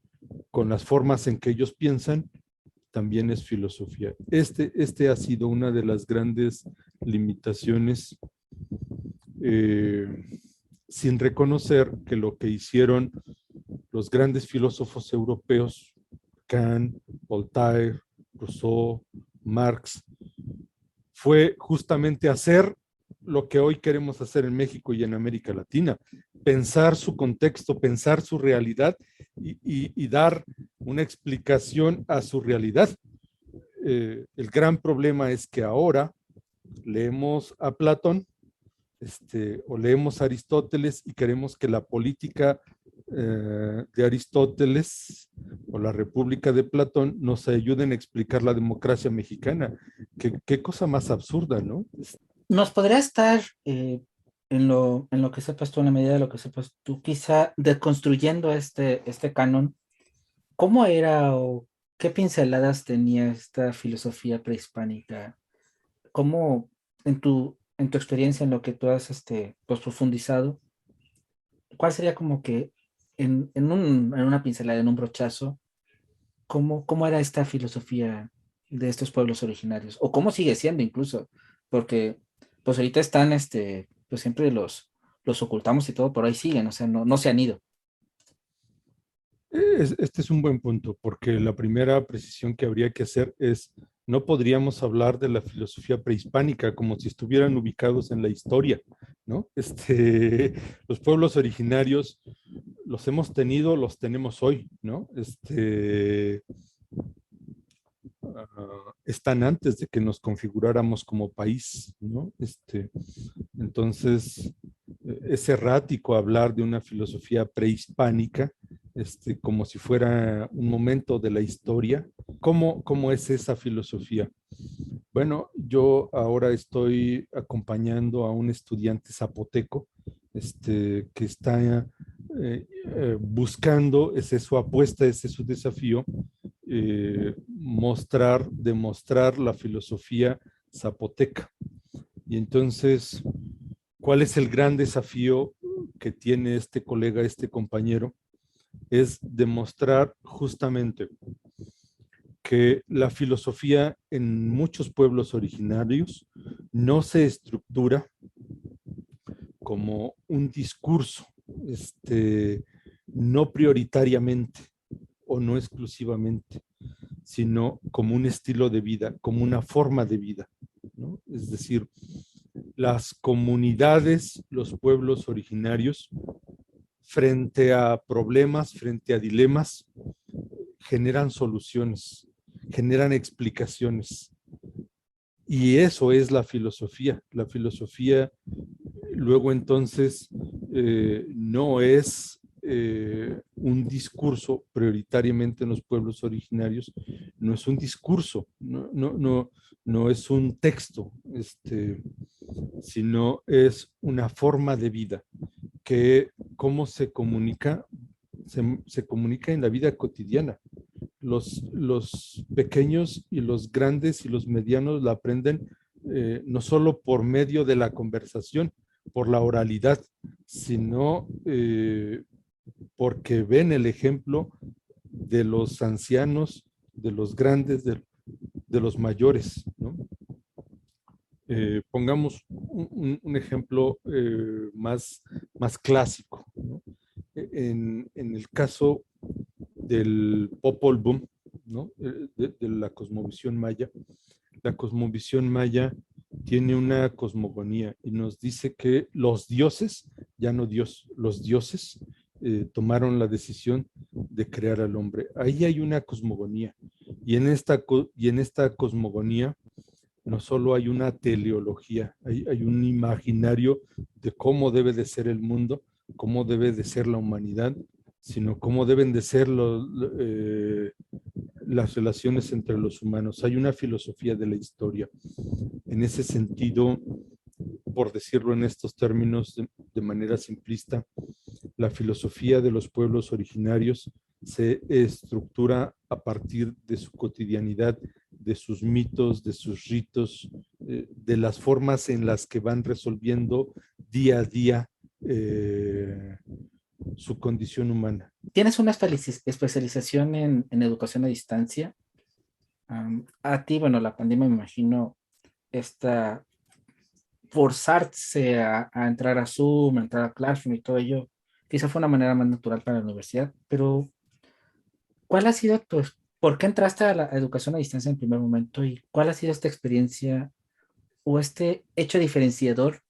con las formas en que ellos piensan, también es filosofía. Este ha sido una de las grandes limitaciones, sin reconocer que lo que hicieron los grandes filósofos europeos, Kant, Voltaire, Rousseau, Marx, fue justamente hacer lo que hoy queremos hacer en México y en América Latina, pensar su contexto, pensar su realidad y dar una explicación a su realidad. El gran problema es que ahora leemos a Platón o leemos a Aristóteles y queremos que la política de Aristóteles o la República de Platón nos ayuden a explicar la democracia mexicana. Qué cosa más absurda, ¿no? ¿Nos podría estar en lo que sepas tú, en la medida de lo que sepas tú, quizá deconstruyendo este canon? ¿Cómo era o qué pinceladas tenía esta filosofía prehispánica? ¿Cómo en tu experiencia, en lo que tú has pues, profundizado, cuál sería como que en una pincelada, en un brochazo, cómo era esta filosofía de estos pueblos originarios? ¿O cómo sigue siendo incluso? Porque pues ahorita están, pues siempre los ocultamos y todo, pero ahí siguen, o sea, no se han ido. Este es un buen punto, porque la primera precisión que habría que hacer es, no podríamos hablar de la filosofía prehispánica como si estuvieran ubicados en la historia, ¿no? Los pueblos originarios los hemos tenido, los tenemos hoy, ¿no? Están antes de que nos configuráramos como país, ¿no? Entonces, es errático hablar de una filosofía prehispánica, como si fuera un momento de la historia. ¿Cómo es esa filosofía? Bueno, yo ahora estoy acompañando a un estudiante zapoteco, que está buscando, esa es su apuesta, ese es su desafío, demostrar la filosofía zapoteca. Y entonces, ¿cuál es el gran desafío que tiene este colega, este compañero? Es demostrar justamente porque la filosofía en muchos pueblos originarios no se estructura como un discurso, no prioritariamente o no exclusivamente, sino como un estilo de vida, como una forma de vida, ¿no? Es decir, las comunidades, los pueblos originarios, frente a problemas, frente a dilemas, generan soluciones, generan explicaciones. Y eso es la filosofía. La filosofía luego entonces no es un discurso prioritariamente en los pueblos originarios, no es un discurso, no es un texto, sino es una forma de vida que cómo se comunica, se comunica en la vida cotidiana. Los pequeños y los grandes y los medianos la aprenden no solo por medio de la conversación, por la oralidad, sino porque ven el ejemplo de los ancianos, de los grandes, de los mayores, ¿no? Pongamos un ejemplo más clásico, ¿no? En el caso del Popol Vuh, ¿no? De la cosmovisión maya. La cosmovisión maya tiene una cosmogonía y nos dice que los dioses, ya no Dios, los dioses tomaron la decisión de crear al hombre. Ahí hay una cosmogonía y en esta cosmogonía no solo hay una teleología, hay un imaginario de cómo debe de ser el mundo, cómo debe de ser la humanidad, sino cómo deben de ser las relaciones entre los humanos. Hay una filosofía de la historia. En ese sentido, por decirlo en estos términos de manera simplista, la filosofía de los pueblos originarios se estructura a partir de su cotidianidad, de sus mitos, de sus ritos, de las formas en las que van resolviendo día a día su condición humana. ¿Tienes una especialización en educación a distancia? A ti, bueno, la pandemia me imagino esta forzarse a entrar a Zoom, a entrar a Classroom y todo ello, quizá fue una manera más natural para la universidad, pero ¿cuál ha sido por qué entraste a la educación a distancia en primer momento y cuál ha sido esta experiencia o este hecho diferenciador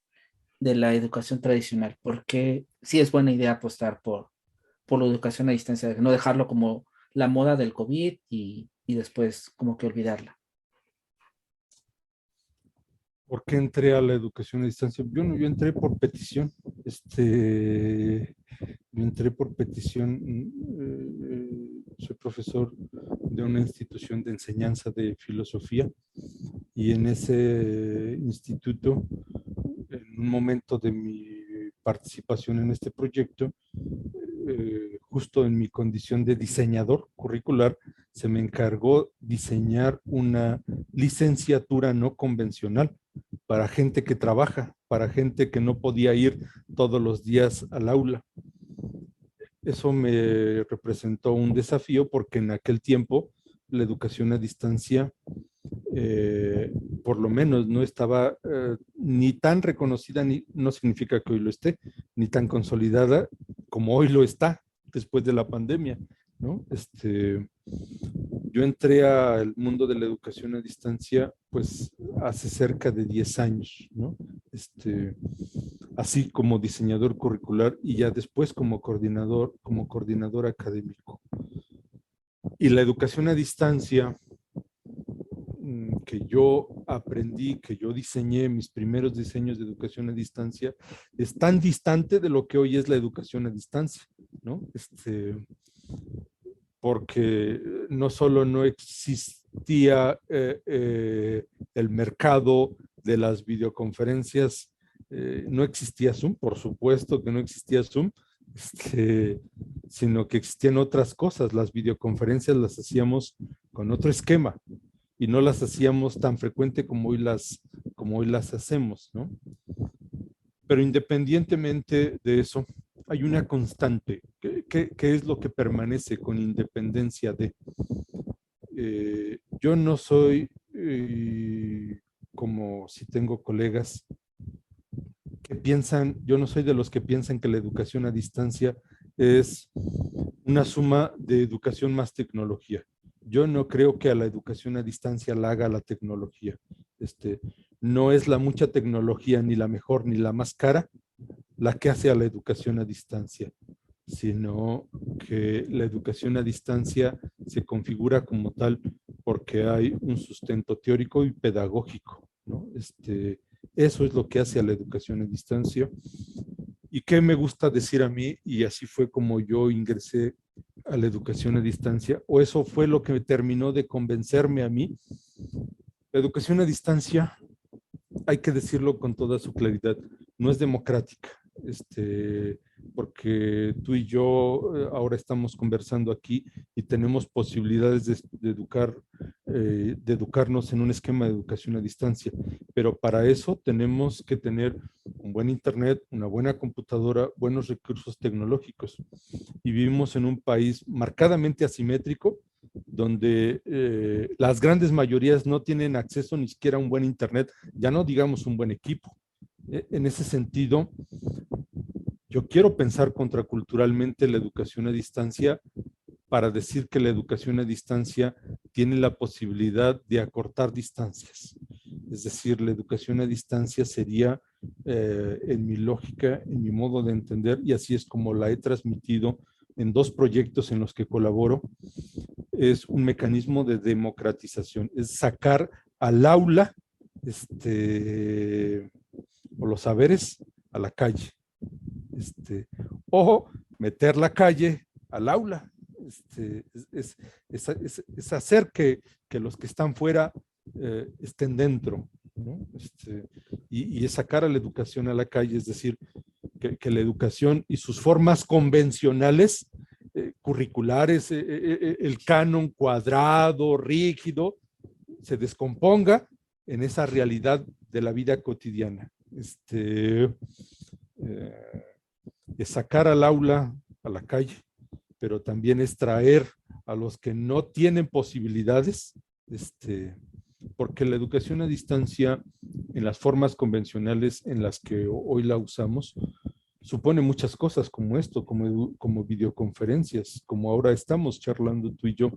de la educación tradicional? ¿Por qué sí es buena idea apostar por la educación a distancia, no dejarlo como la moda del COVID y después como que olvidarla? ¿Por qué entré a la educación a distancia? Yo entré por petición. Yo entré por petición. Soy profesor de una institución de enseñanza de filosofía y en ese instituto, en un momento de mi participación en este proyecto, justo en mi condición de diseñador curricular, se me encargó diseñar una licenciatura no convencional para gente que trabaja, para gente que no podía ir todos los días al aula. Eso me representó un desafío porque en aquel tiempo la educación a distancia, por lo menos no estaba ni tan reconocida, ni, no significa que hoy lo esté, ni tan consolidada como hoy lo está después de la pandemia, ¿no? Yo entré al mundo de la educación a distancia pues hace cerca de 10 años, ¿no? Así como diseñador curricular y ya después como coordinador académico. Y la educación a distancia que yo aprendí, que yo diseñé, mis primeros diseños de educación a distancia, es tan distante de lo que hoy es la educación a distancia, ¿no? Porque no solo no existía el mercado de las videoconferencias, no existía Zoom, por supuesto que no existía Zoom, sino que existían otras cosas. Las videoconferencias las hacíamos con otro esquema y no las hacíamos tan frecuente como hoy las hacemos, ¿no? Pero independientemente de eso, hay una constante. ¿Qué es lo que permanece con independencia de? yo no soy como si tengo colegas que piensan, yo no soy de los que piensan que la educación a distancia es una suma de educación más tecnología. Yo no creo que a la educación a distancia la haga la tecnología. No es la mucha tecnología, ni la mejor, ni la más cara, la que hace a la educación a distancia, sino que la educación a distancia se configura como tal porque hay un sustento teórico y pedagógico, ¿no? Eso es lo que hace a la educación a distancia. ¿Y qué me gusta decir a mí? Y así fue como yo ingresé a la educación a distancia, o eso fue lo que terminó de convencerme a mí. La educación a distancia, hay que decirlo con toda su claridad, no es democrática. Porque tú y yo ahora estamos conversando aquí y tenemos posibilidades de educarnos en un esquema de educación a distancia, pero para eso tenemos que tener un buen internet, una buena computadora, buenos recursos tecnológicos. Y vivimos en un país marcadamente asimétrico, donde las grandes mayorías no tienen acceso ni siquiera a un buen internet, ya no digamos un buen equipo. En ese sentido, yo quiero pensar contraculturalmente la educación a distancia para decir que la educación a distancia tiene la posibilidad de acortar distancias. Es decir, la educación a distancia sería, en mi lógica, en mi modo de entender, y así es como la he transmitido en dos proyectos en los que colaboro, es un mecanismo de democratización, es sacar al aula o los saberes a la calle, o meter la calle al aula. Es hacer que los que están fuera estén dentro, ¿no? Y es sacar a la educación a la calle, es decir, que la educación y sus formas convencionales, curriculares, el canon cuadrado, rígido, se descomponga en esa realidad de la vida cotidiana. Es sacar al aula a la calle, pero también es traer a los que no tienen posibilidades, porque la educación a distancia, en las formas convencionales en las que hoy la usamos, supone muchas cosas como esto, como videoconferencias, como ahora estamos charlando tú y yo,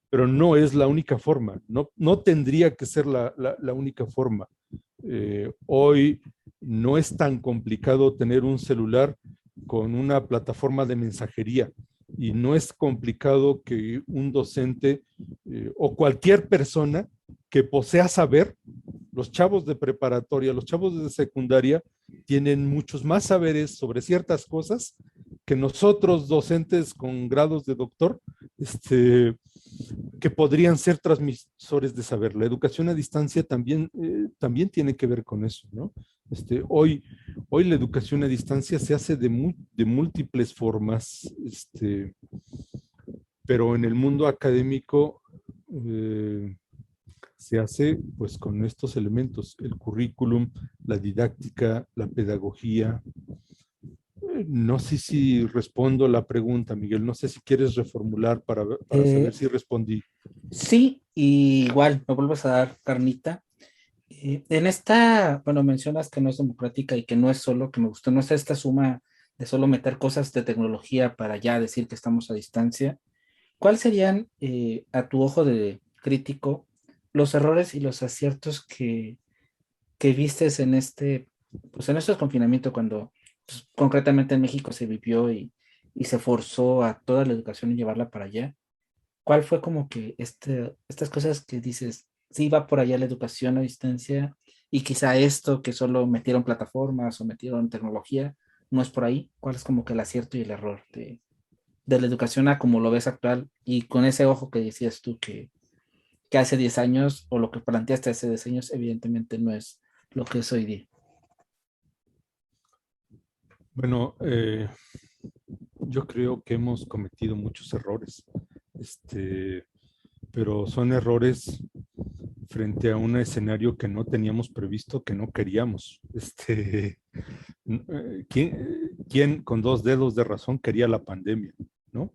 pero no es la única forma, no tendría que ser la única forma. Hoy no es tan complicado tener un celular con una plataforma de mensajería y no es complicado que un docente o cualquier persona que posea saber, los chavos de preparatoria, los chavos de secundaria, tienen muchos más saberes sobre ciertas cosas que nosotros docentes con grados de doctor, que podrían ser transmisores de saber. La educación a distancia también tiene que ver con eso, ¿no? Hoy la educación a distancia se hace de múltiples formas, pero en el mundo académico se hace pues con estos elementos, el currículum, la didáctica, la pedagogía. No sé si respondo la pregunta, Miguel. No sé si quieres reformular para saber Eh, si respondí. sí, y igual me vuelves a dar carnita. En esta, bueno, mencionas que no es democrática y que no es solo, que me gustó, no es esta suma de solo meter cosas de tecnología para ya decir que estamos a distancia. ¿Cuáles serían, a tu ojo de crítico, los errores y los aciertos que vistes en pues en estos confinamientos cuando pues, concretamente en México se vivió y se forzó a toda la educación y llevarla para allá? ¿Cuál fue como que estas cosas que dices, sí va por allá la educación a distancia y quizá esto que solo metieron plataformas o metieron tecnología, no es por ahí? ¿Cuál es como que el acierto y el error de la educación a como lo ves actual y con ese ojo que decías tú que hace 10 años o lo que planteaste hace 10 años evidentemente no es lo que es hoy día? Bueno, yo creo que hemos cometido muchos errores, pero son errores frente a un escenario que no teníamos previsto, que no queríamos. ¿Quién con dos dedos de razón quería la pandemia? ¿No?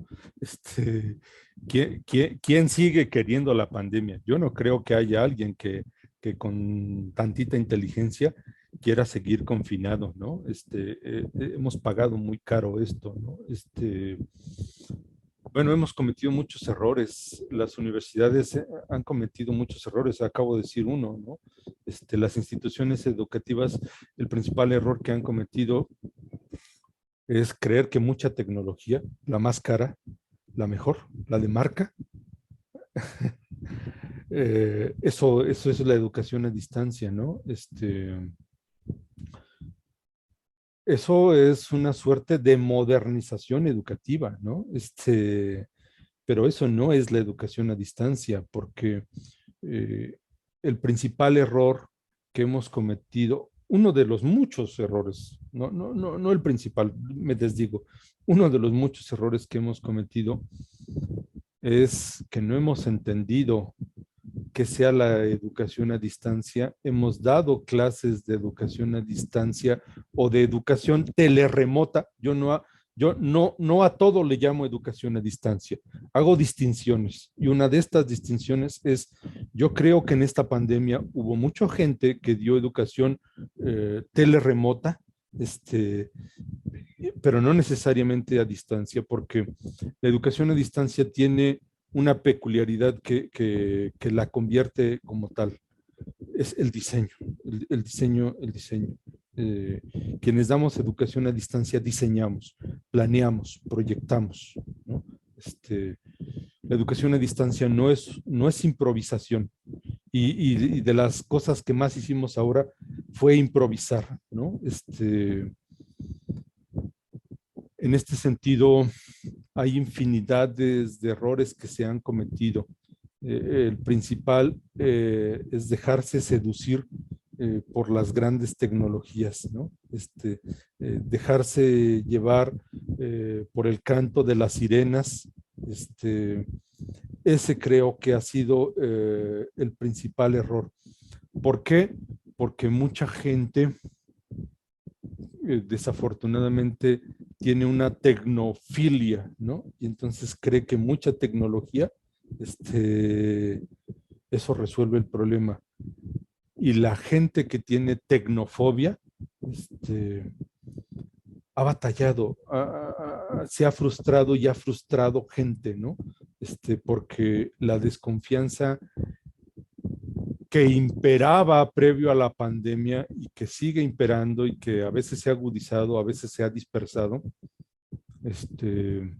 ¿Quién sigue queriendo la pandemia? Yo no creo que haya alguien que con tantita inteligencia quiera seguir confinado, ¿no? Hemos pagado muy caro esto, ¿no? Bueno, hemos cometido muchos errores. Las universidades han cometido muchos errores. Acabo de decir uno, ¿no? Las instituciones educativas, el principal error que han cometido es creer que mucha tecnología, la más cara, la mejor, la de marca, eso es la educación a distancia, ¿no? Eso es una suerte de modernización educativa, ¿no? Pero eso no es la educación a distancia, porque eh, el principal error que hemos cometido, uno de los muchos errores, no el principal, me desdigo, uno de los muchos errores que hemos cometido es que no hemos entendido que sea la educación a distancia. Hemos dado clases de educación a distancia o de educación telerremota. Yo no a todo le llamo educación a distancia. Hago distinciones y una de estas distinciones es, yo creo que en esta pandemia hubo mucha gente que dio educación telerremota, pero no necesariamente a distancia, porque la educación a distancia tiene una peculiaridad que la convierte como tal. Es el diseño, el diseño, el diseño. Eh, Quienes damos educación a distancia diseñamos, planeamos, proyectamos, ¿no? La educación a distancia no es improvisación. Y de las cosas que más hicimos ahora fue improvisar, ¿no? En este sentido, hay infinidades de errores que se han cometido. El principal es dejarse seducir por las grandes tecnologías, ¿no? Dejarse llevar por el canto de las sirenas. Ese creo que ha sido el principal error. ¿Por qué? Porque mucha gente desafortunadamente tiene una tecnofilia, ¿no? Y entonces cree que mucha tecnología, eso resuelve el problema. Y la gente que tiene tecnofobia, ha batallado, se ha frustrado y ha frustrado gente, ¿no? Porque la desconfianza que imperaba previo a la pandemia y que sigue imperando y que a veces se ha agudizado, a veces se ha dispersado, este,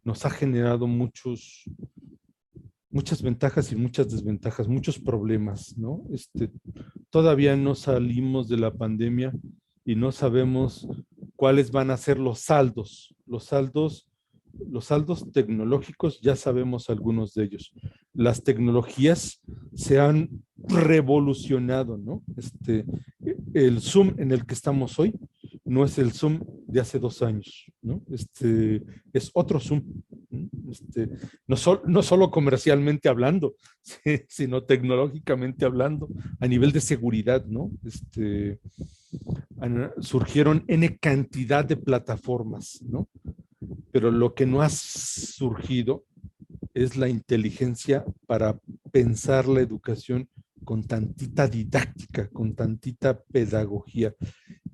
nos ha generado muchas ventajas y muchas desventajas, muchos problemas, ¿no? Todavía no salimos de la pandemia y no sabemos cuáles van a ser los saldos. Los saldos tecnológicos, ya sabemos algunos de ellos. Las tecnologías se han revolucionado, ¿no? El Zoom en el que estamos hoy no es el Zoom de hace 2 años, ¿no? Es otro Zoom. No solo comercialmente hablando, sino tecnológicamente hablando, a nivel de seguridad, ¿no? Surgieron N cantidad de plataformas, ¿no? Pero lo que no ha surgido es la inteligencia para pensar la educación con tantita didáctica, con tantita pedagogía.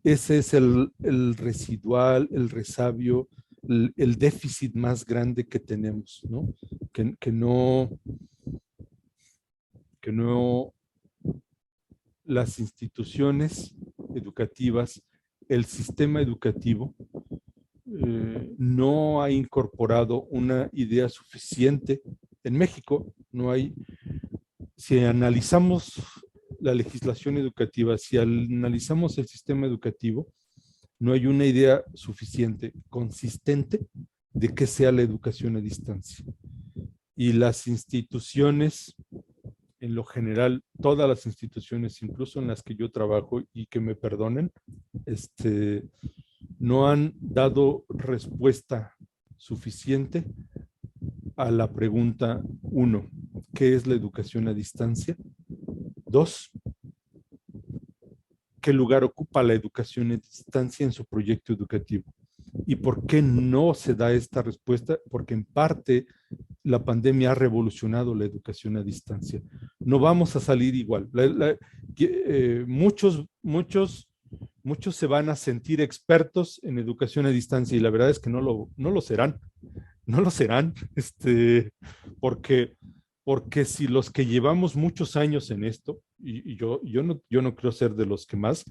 Ese es el residual, el resabio, el déficit más grande que tenemos, ¿no? Que no las instituciones educativas, el sistema educativo, no ha incorporado una idea suficiente. En México no hay, si analizamos la legislación educativa, si analizamos el sistema educativo, no hay una idea suficiente, consistente, de que sea la educación a distancia. Y las instituciones, en lo general, todas las instituciones, incluso en las que yo trabajo, y que me perdonen, no han dado respuesta suficiente a la pregunta, uno, ¿qué es la educación a distancia? Dos, ¿qué lugar ocupa la educación a distancia en su proyecto educativo? ¿Y por qué no se da esta respuesta? Porque en parte la pandemia ha revolucionado la educación a distancia. No vamos a salir igual. Muchos se van a sentir expertos en educación a distancia y la verdad es que no lo serán. No lo serán, porque, porque si los que llevamos muchos años en esto, y yo no creo ser de los que más,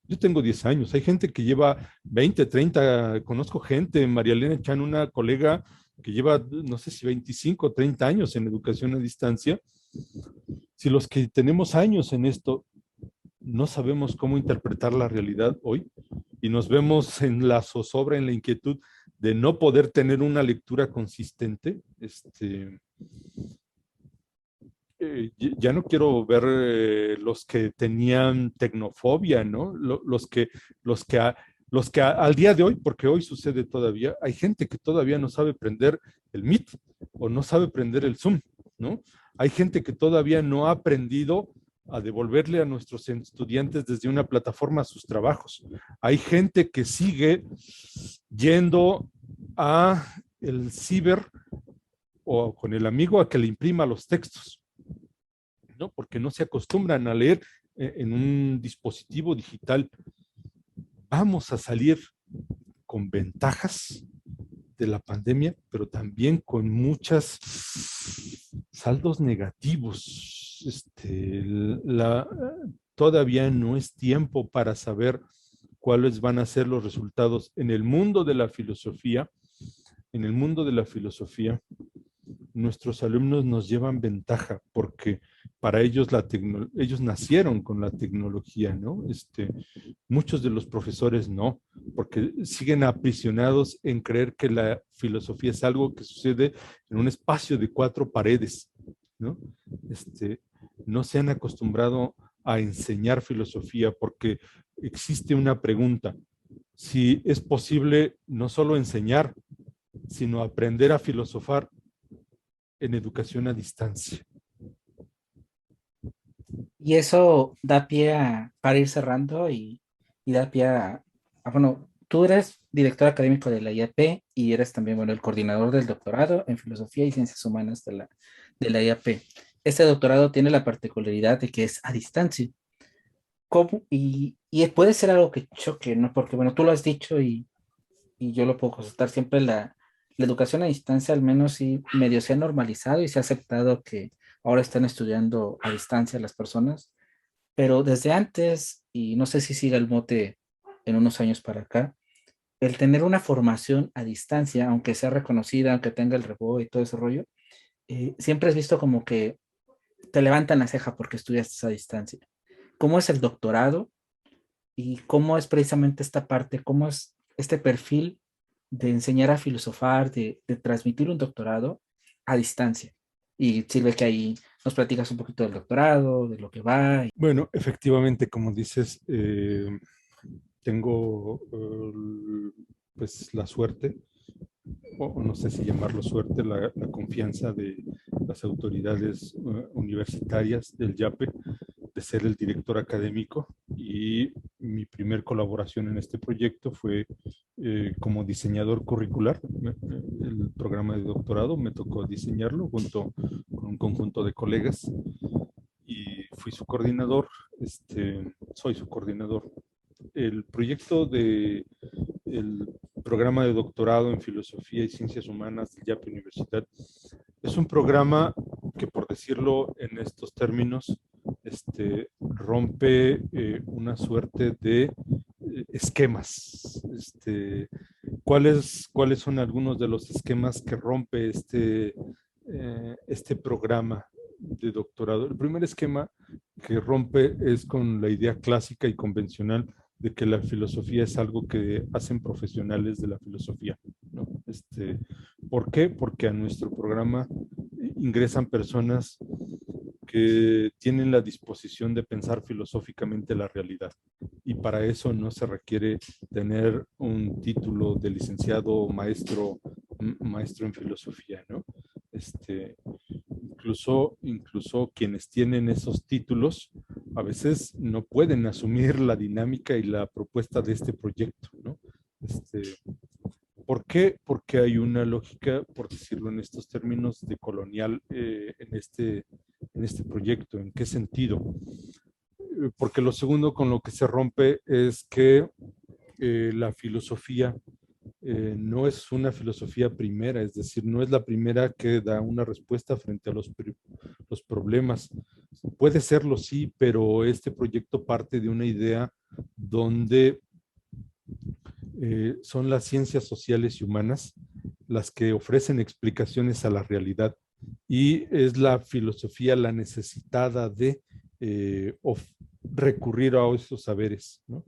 yo tengo 10 años, hay gente que lleva 20, 30, conozco gente, María Elena Chan, una colega que lleva, no sé si 25, 30 años en educación a distancia. Si los que tenemos años en esto no sabemos cómo interpretar la realidad hoy y nos vemos en la zozobra, en la inquietud de no poder tener una lectura consistente, ya no quiero ver los que tenían tecnofobia, ¿no? Los que, a- los que al día de hoy, porque hoy sucede todavía, hay gente que todavía no sabe prender el Meet o no sabe prender el Zoom, ¿no? Hay gente que todavía no ha aprendido a devolverle a nuestros estudiantes desde una plataforma sus trabajos. Hay gente que sigue yendo a el ciber o con el amigo a que le imprima los textos, ¿no? Porque no se acostumbran a leer en un dispositivo digital. Vamos a salir con ventajas de la pandemia, pero también con muchos saldos negativos. Todavía no es tiempo para saber cuáles van a ser los resultados en el mundo de la filosofía. En el mundo de la filosofía, nuestros alumnos nos llevan ventaja porque para ellos ellos nacieron con la tecnología, ¿no? Muchos de los profesores no, porque siguen aprisionados en creer que la filosofía es algo que sucede en un espacio de 4 paredes, ¿no? No se han acostumbrado a enseñar filosofía porque existe una pregunta: si es posible no solo enseñar, sino aprender a filosofar en educación a distancia. Y eso da pie para ir cerrando y da pie bueno, tú eres director académico de la IAP y eres también, bueno, el coordinador del doctorado en Filosofía y Ciencias Humanas de la IAP. Este doctorado tiene la particularidad de que es a distancia. ¿Cómo? Y puede ser algo que choque, ¿no? Porque, bueno, tú lo has dicho y yo lo puedo constatar, siempre la educación a distancia al menos sí medio se ha normalizado y se ha aceptado que ahora están estudiando a distancia las personas, pero desde antes, y no sé si siga el mote en unos años para acá, el tener una formación a distancia, aunque sea reconocida, aunque tenga el reboe y todo ese rollo, siempre es visto como que te levantan la ceja porque estudias a distancia. ¿Cómo es el doctorado y cómo es precisamente esta parte, cómo es este perfil de enseñar a filosofar, de transmitir un doctorado a distancia? Y sirve que ahí nos platicas un poquito del doctorado, de lo que va. Bueno, efectivamente, como dices, tengo pues la suerte, o no sé si llamarlo suerte, la confianza de las autoridades universitarias del YAPE de ser el director académico, y mi primer colaboración en este proyecto fue como diseñador curricular. El programa de doctorado me tocó diseñarlo junto con un conjunto de colegas y fui su coordinador, soy su coordinador. El proyecto de el programa de doctorado en Filosofía y Ciencias Humanas del YAP Universidad es un programa que, por decirlo en estos términos, rompe una suerte de esquemas. ¿Cuáles son algunos de los esquemas que rompe este programa de doctorado? El primer esquema que rompe es con la idea clásica y convencional de que la filosofía es algo que hacen profesionales de la filosofía, ¿no? ¿Por qué? Porque a nuestro programa ingresan personas que tienen la disposición de pensar filosóficamente la realidad. Y para eso no se requiere tener un título de licenciado o maestro en filosofía, ¿no? Incluso quienes tienen esos títulos a veces no pueden asumir la dinámica y la propuesta de este proyecto, ¿no? ¿Por qué? Porque hay una lógica, por decirlo en estos términos, de colonial en este proyecto. ¿En qué sentido? Porque lo segundo con lo que se rompe es que la filosofía no es una filosofía primera, es decir, no es la primera que da una respuesta frente a los problemas. Puede serlo, sí, pero este proyecto parte de una idea donde son las ciencias sociales y humanas las que ofrecen explicaciones a la realidad y es la filosofía la necesitada de recurrir a esos saberes, ¿no?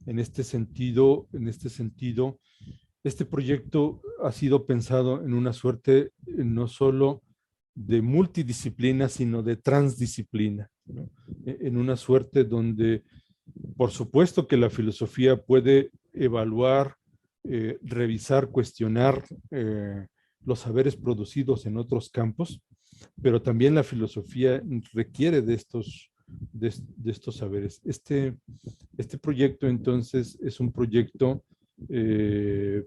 En este sentido, este proyecto ha sido pensado en una suerte no solo de multidisciplina, sino de transdisciplina, ¿no? En una suerte donde, por supuesto que la filosofía puede evaluar, revisar, cuestionar los saberes producidos en otros campos, pero también la filosofía requiere de estos saberes. Este proyecto entonces es un proyecto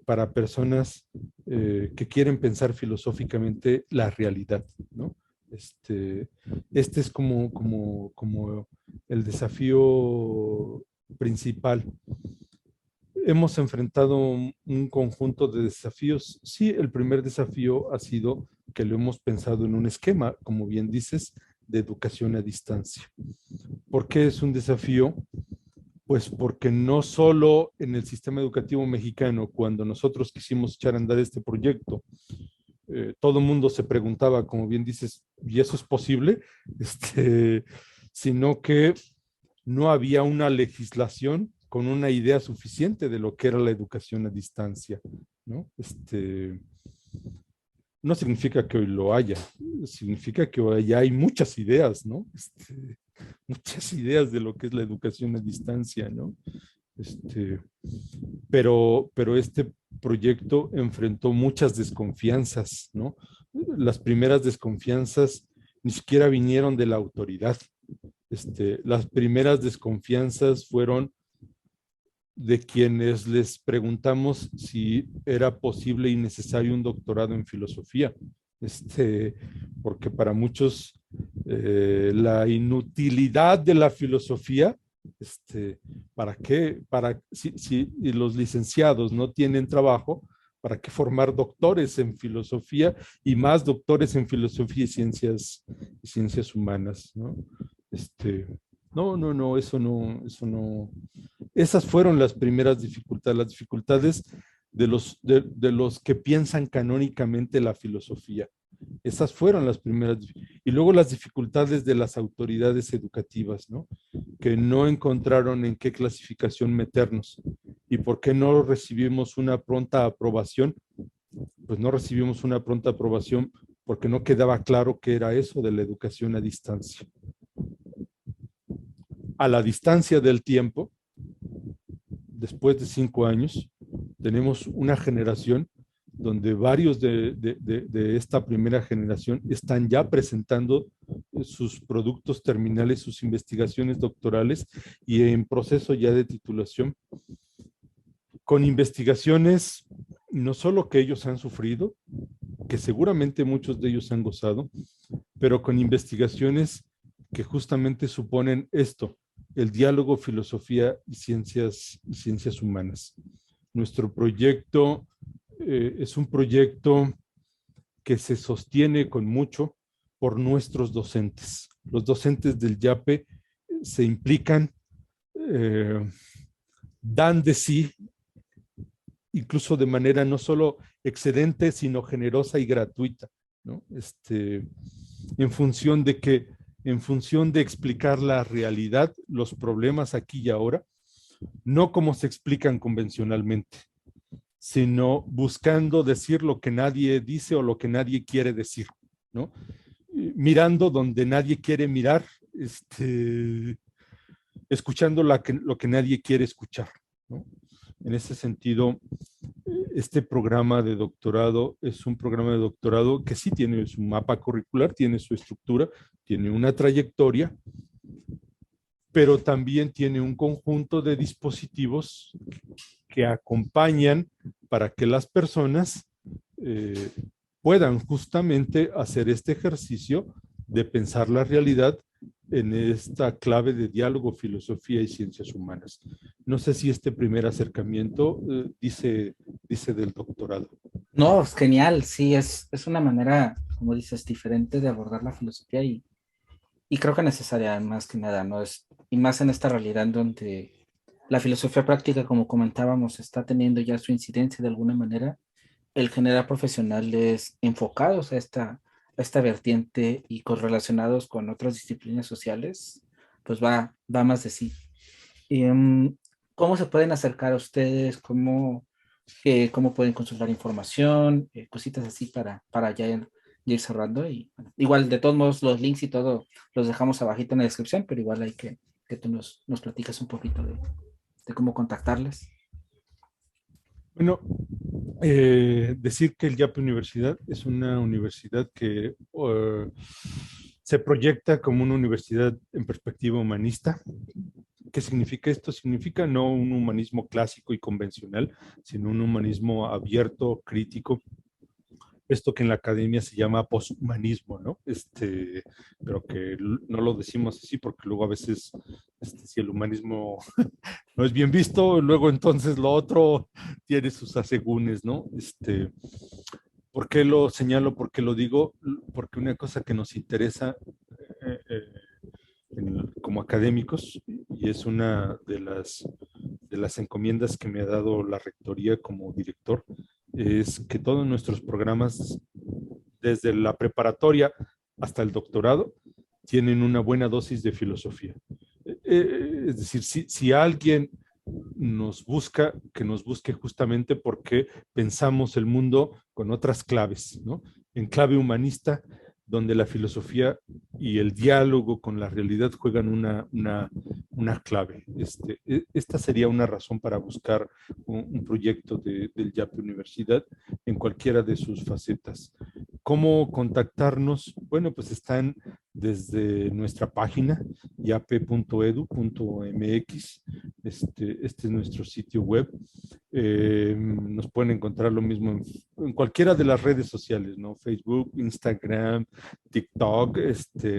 para personas que quieren pensar filosóficamente la realidad, ¿no? Este es como el desafío principal. Hemos enfrentado un conjunto de desafíos. Sí, el primer desafío ha sido que lo hemos pensado en un esquema, como bien dices, de educación a distancia. ¿Por qué es un desafío? Pues porque no solo en el sistema educativo mexicano, cuando nosotros quisimos echar a andar este proyecto, todo el mundo se preguntaba, como bien dices, ¿y eso es posible? Sino que no había una legislación con una idea suficiente de lo que era la educación a distancia, ¿no? No significa que hoy lo haya, significa que hoy ya hay muchas ideas, ¿no? Muchas ideas de lo que es la educación a distancia, ¿no? Pero este proyecto enfrentó muchas desconfianzas, ¿no? Las primeras desconfianzas ni siquiera vinieron de la autoridad. Las primeras desconfianzas fueron de quienes les preguntamos si era posible y necesario un doctorado en filosofía, porque para muchos la inutilidad de la filosofía, ¿para qué? Si los licenciados no tienen trabajo, ¿para qué formar doctores en filosofía y más doctores en filosofía y ciencias humanas, ¿no? No, eso no. Esas fueron las primeras dificultades, las dificultades de los que piensan canónicamente la filosofía. Esas fueron las primeras. Y luego las dificultades de las autoridades educativas, ¿no? Que no encontraron en qué clasificación meternos. ¿Y por qué no recibimos una pronta aprobación? Pues no recibimos una pronta aprobación porque no quedaba claro qué era eso de la educación a distancia. A la distancia del tiempo, después de 5 años, tenemos una generación donde varios de esta primera generación están ya presentando sus productos terminales, sus investigaciones doctorales y en proceso ya de titulación, con investigaciones no solo que ellos han sufrido, que seguramente muchos de ellos han gozado, pero con investigaciones que justamente suponen esto, el diálogo, filosofía y ciencias humanas. Nuestro proyecto es un proyecto que se sostiene con mucho por nuestros docentes. Los docentes del YAPE se implican, dan de sí, incluso de manera no solo excedente, sino generosa y gratuita, ¿no? En función de que, en función de explicar la realidad, los problemas aquí y ahora, no como se explican convencionalmente, sino buscando decir lo que nadie dice o lo que nadie quiere decir, ¿no? Mirando donde nadie quiere mirar, escuchando lo que nadie quiere escuchar, ¿no? En ese sentido, este programa de doctorado es un programa de doctorado que sí tiene su mapa curricular, tiene su estructura, tiene una trayectoria, pero también tiene un conjunto de dispositivos que acompañan para que las personas eh, puedan justamente hacer este ejercicio de pensar la realidad en esta clave de diálogo, filosofía y ciencias humanas. No sé si este primer acercamiento dice del doctorado. No, es genial, sí, es una manera, como dices, diferente de abordar la filosofía y creo que necesaria más que nada, ¿no? Y más en esta realidad donde la filosofía práctica, como comentábamos, está teniendo ya su incidencia de alguna manera, el generar profesionales enfocados a esta vertiente y correlacionados con otras disciplinas sociales, pues va más de sí. Y, ¿cómo se pueden acercar a ustedes? ¿Cómo pueden consultar información? Cositas así para ya ir cerrando. Y bueno, igual, de todos modos, los links y todo los dejamos abajito en la descripción, pero igual hay que tú nos platicas un poquito de cómo contactarles. Bueno, decir que el YAP Universidad es una universidad que se proyecta como una universidad en perspectiva humanista. ¿Qué significa esto? Significa no un humanismo clásico y convencional, sino un humanismo abierto, crítico, esto que en la academia se llama poshumanismo, ¿no? Pero que no lo decimos así porque luego a veces, si el humanismo no es bien visto, luego entonces lo otro tiene sus asegúnes, ¿no? ¿Por qué lo señalo? ¿Por qué lo digo? Porque una cosa que nos interesa eh, como académicos, y es una de las encomiendas que me ha dado la rectoría como director, es que todos nuestros programas, desde la preparatoria hasta el doctorado, tienen una buena dosis de filosofía. Es decir, si alguien nos busca, que nos busque justamente porque pensamos el mundo con otras claves, ¿no? En clave humanista, donde la filosofía y el diálogo con la realidad juegan una clave. Esta sería una razón para buscar un proyecto del YAPE Universidad en cualquiera de sus facetas. ¿Cómo contactarnos? Bueno, pues están desde nuestra página yape.edu.mx. Este es nuestro sitio web. Nos pueden encontrar lo mismo en cualquiera de las redes sociales, ¿no? Facebook, Instagram, TikTok,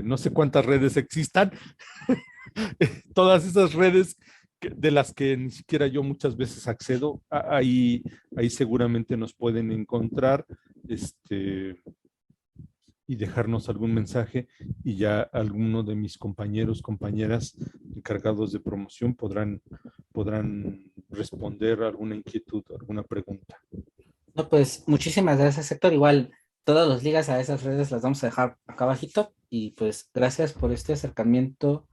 no sé cuántas redes existan. Todas esas redes de las que ni siquiera yo muchas veces accedo, ahí seguramente nos pueden encontrar. Y dejarnos algún mensaje y ya alguno de mis compañeros, compañeras encargados de promoción podrán responder alguna inquietud, alguna pregunta. No, pues muchísimas gracias, Héctor. Igual, todas las ligas a esas redes las vamos a dejar acá abajito. Y pues gracias por este acercamiento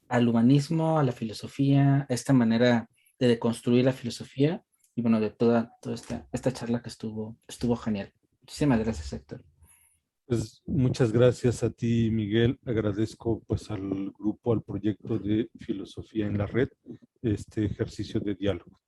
al humanismo, a la filosofía, a esta manera de deconstruir la filosofía y bueno, de toda esta charla que estuvo genial. Muchísimas gracias, Héctor. Pues muchas gracias a ti, Miguel. Agradezco pues al grupo, al proyecto de Filosofía en la Red, este ejercicio de diálogo.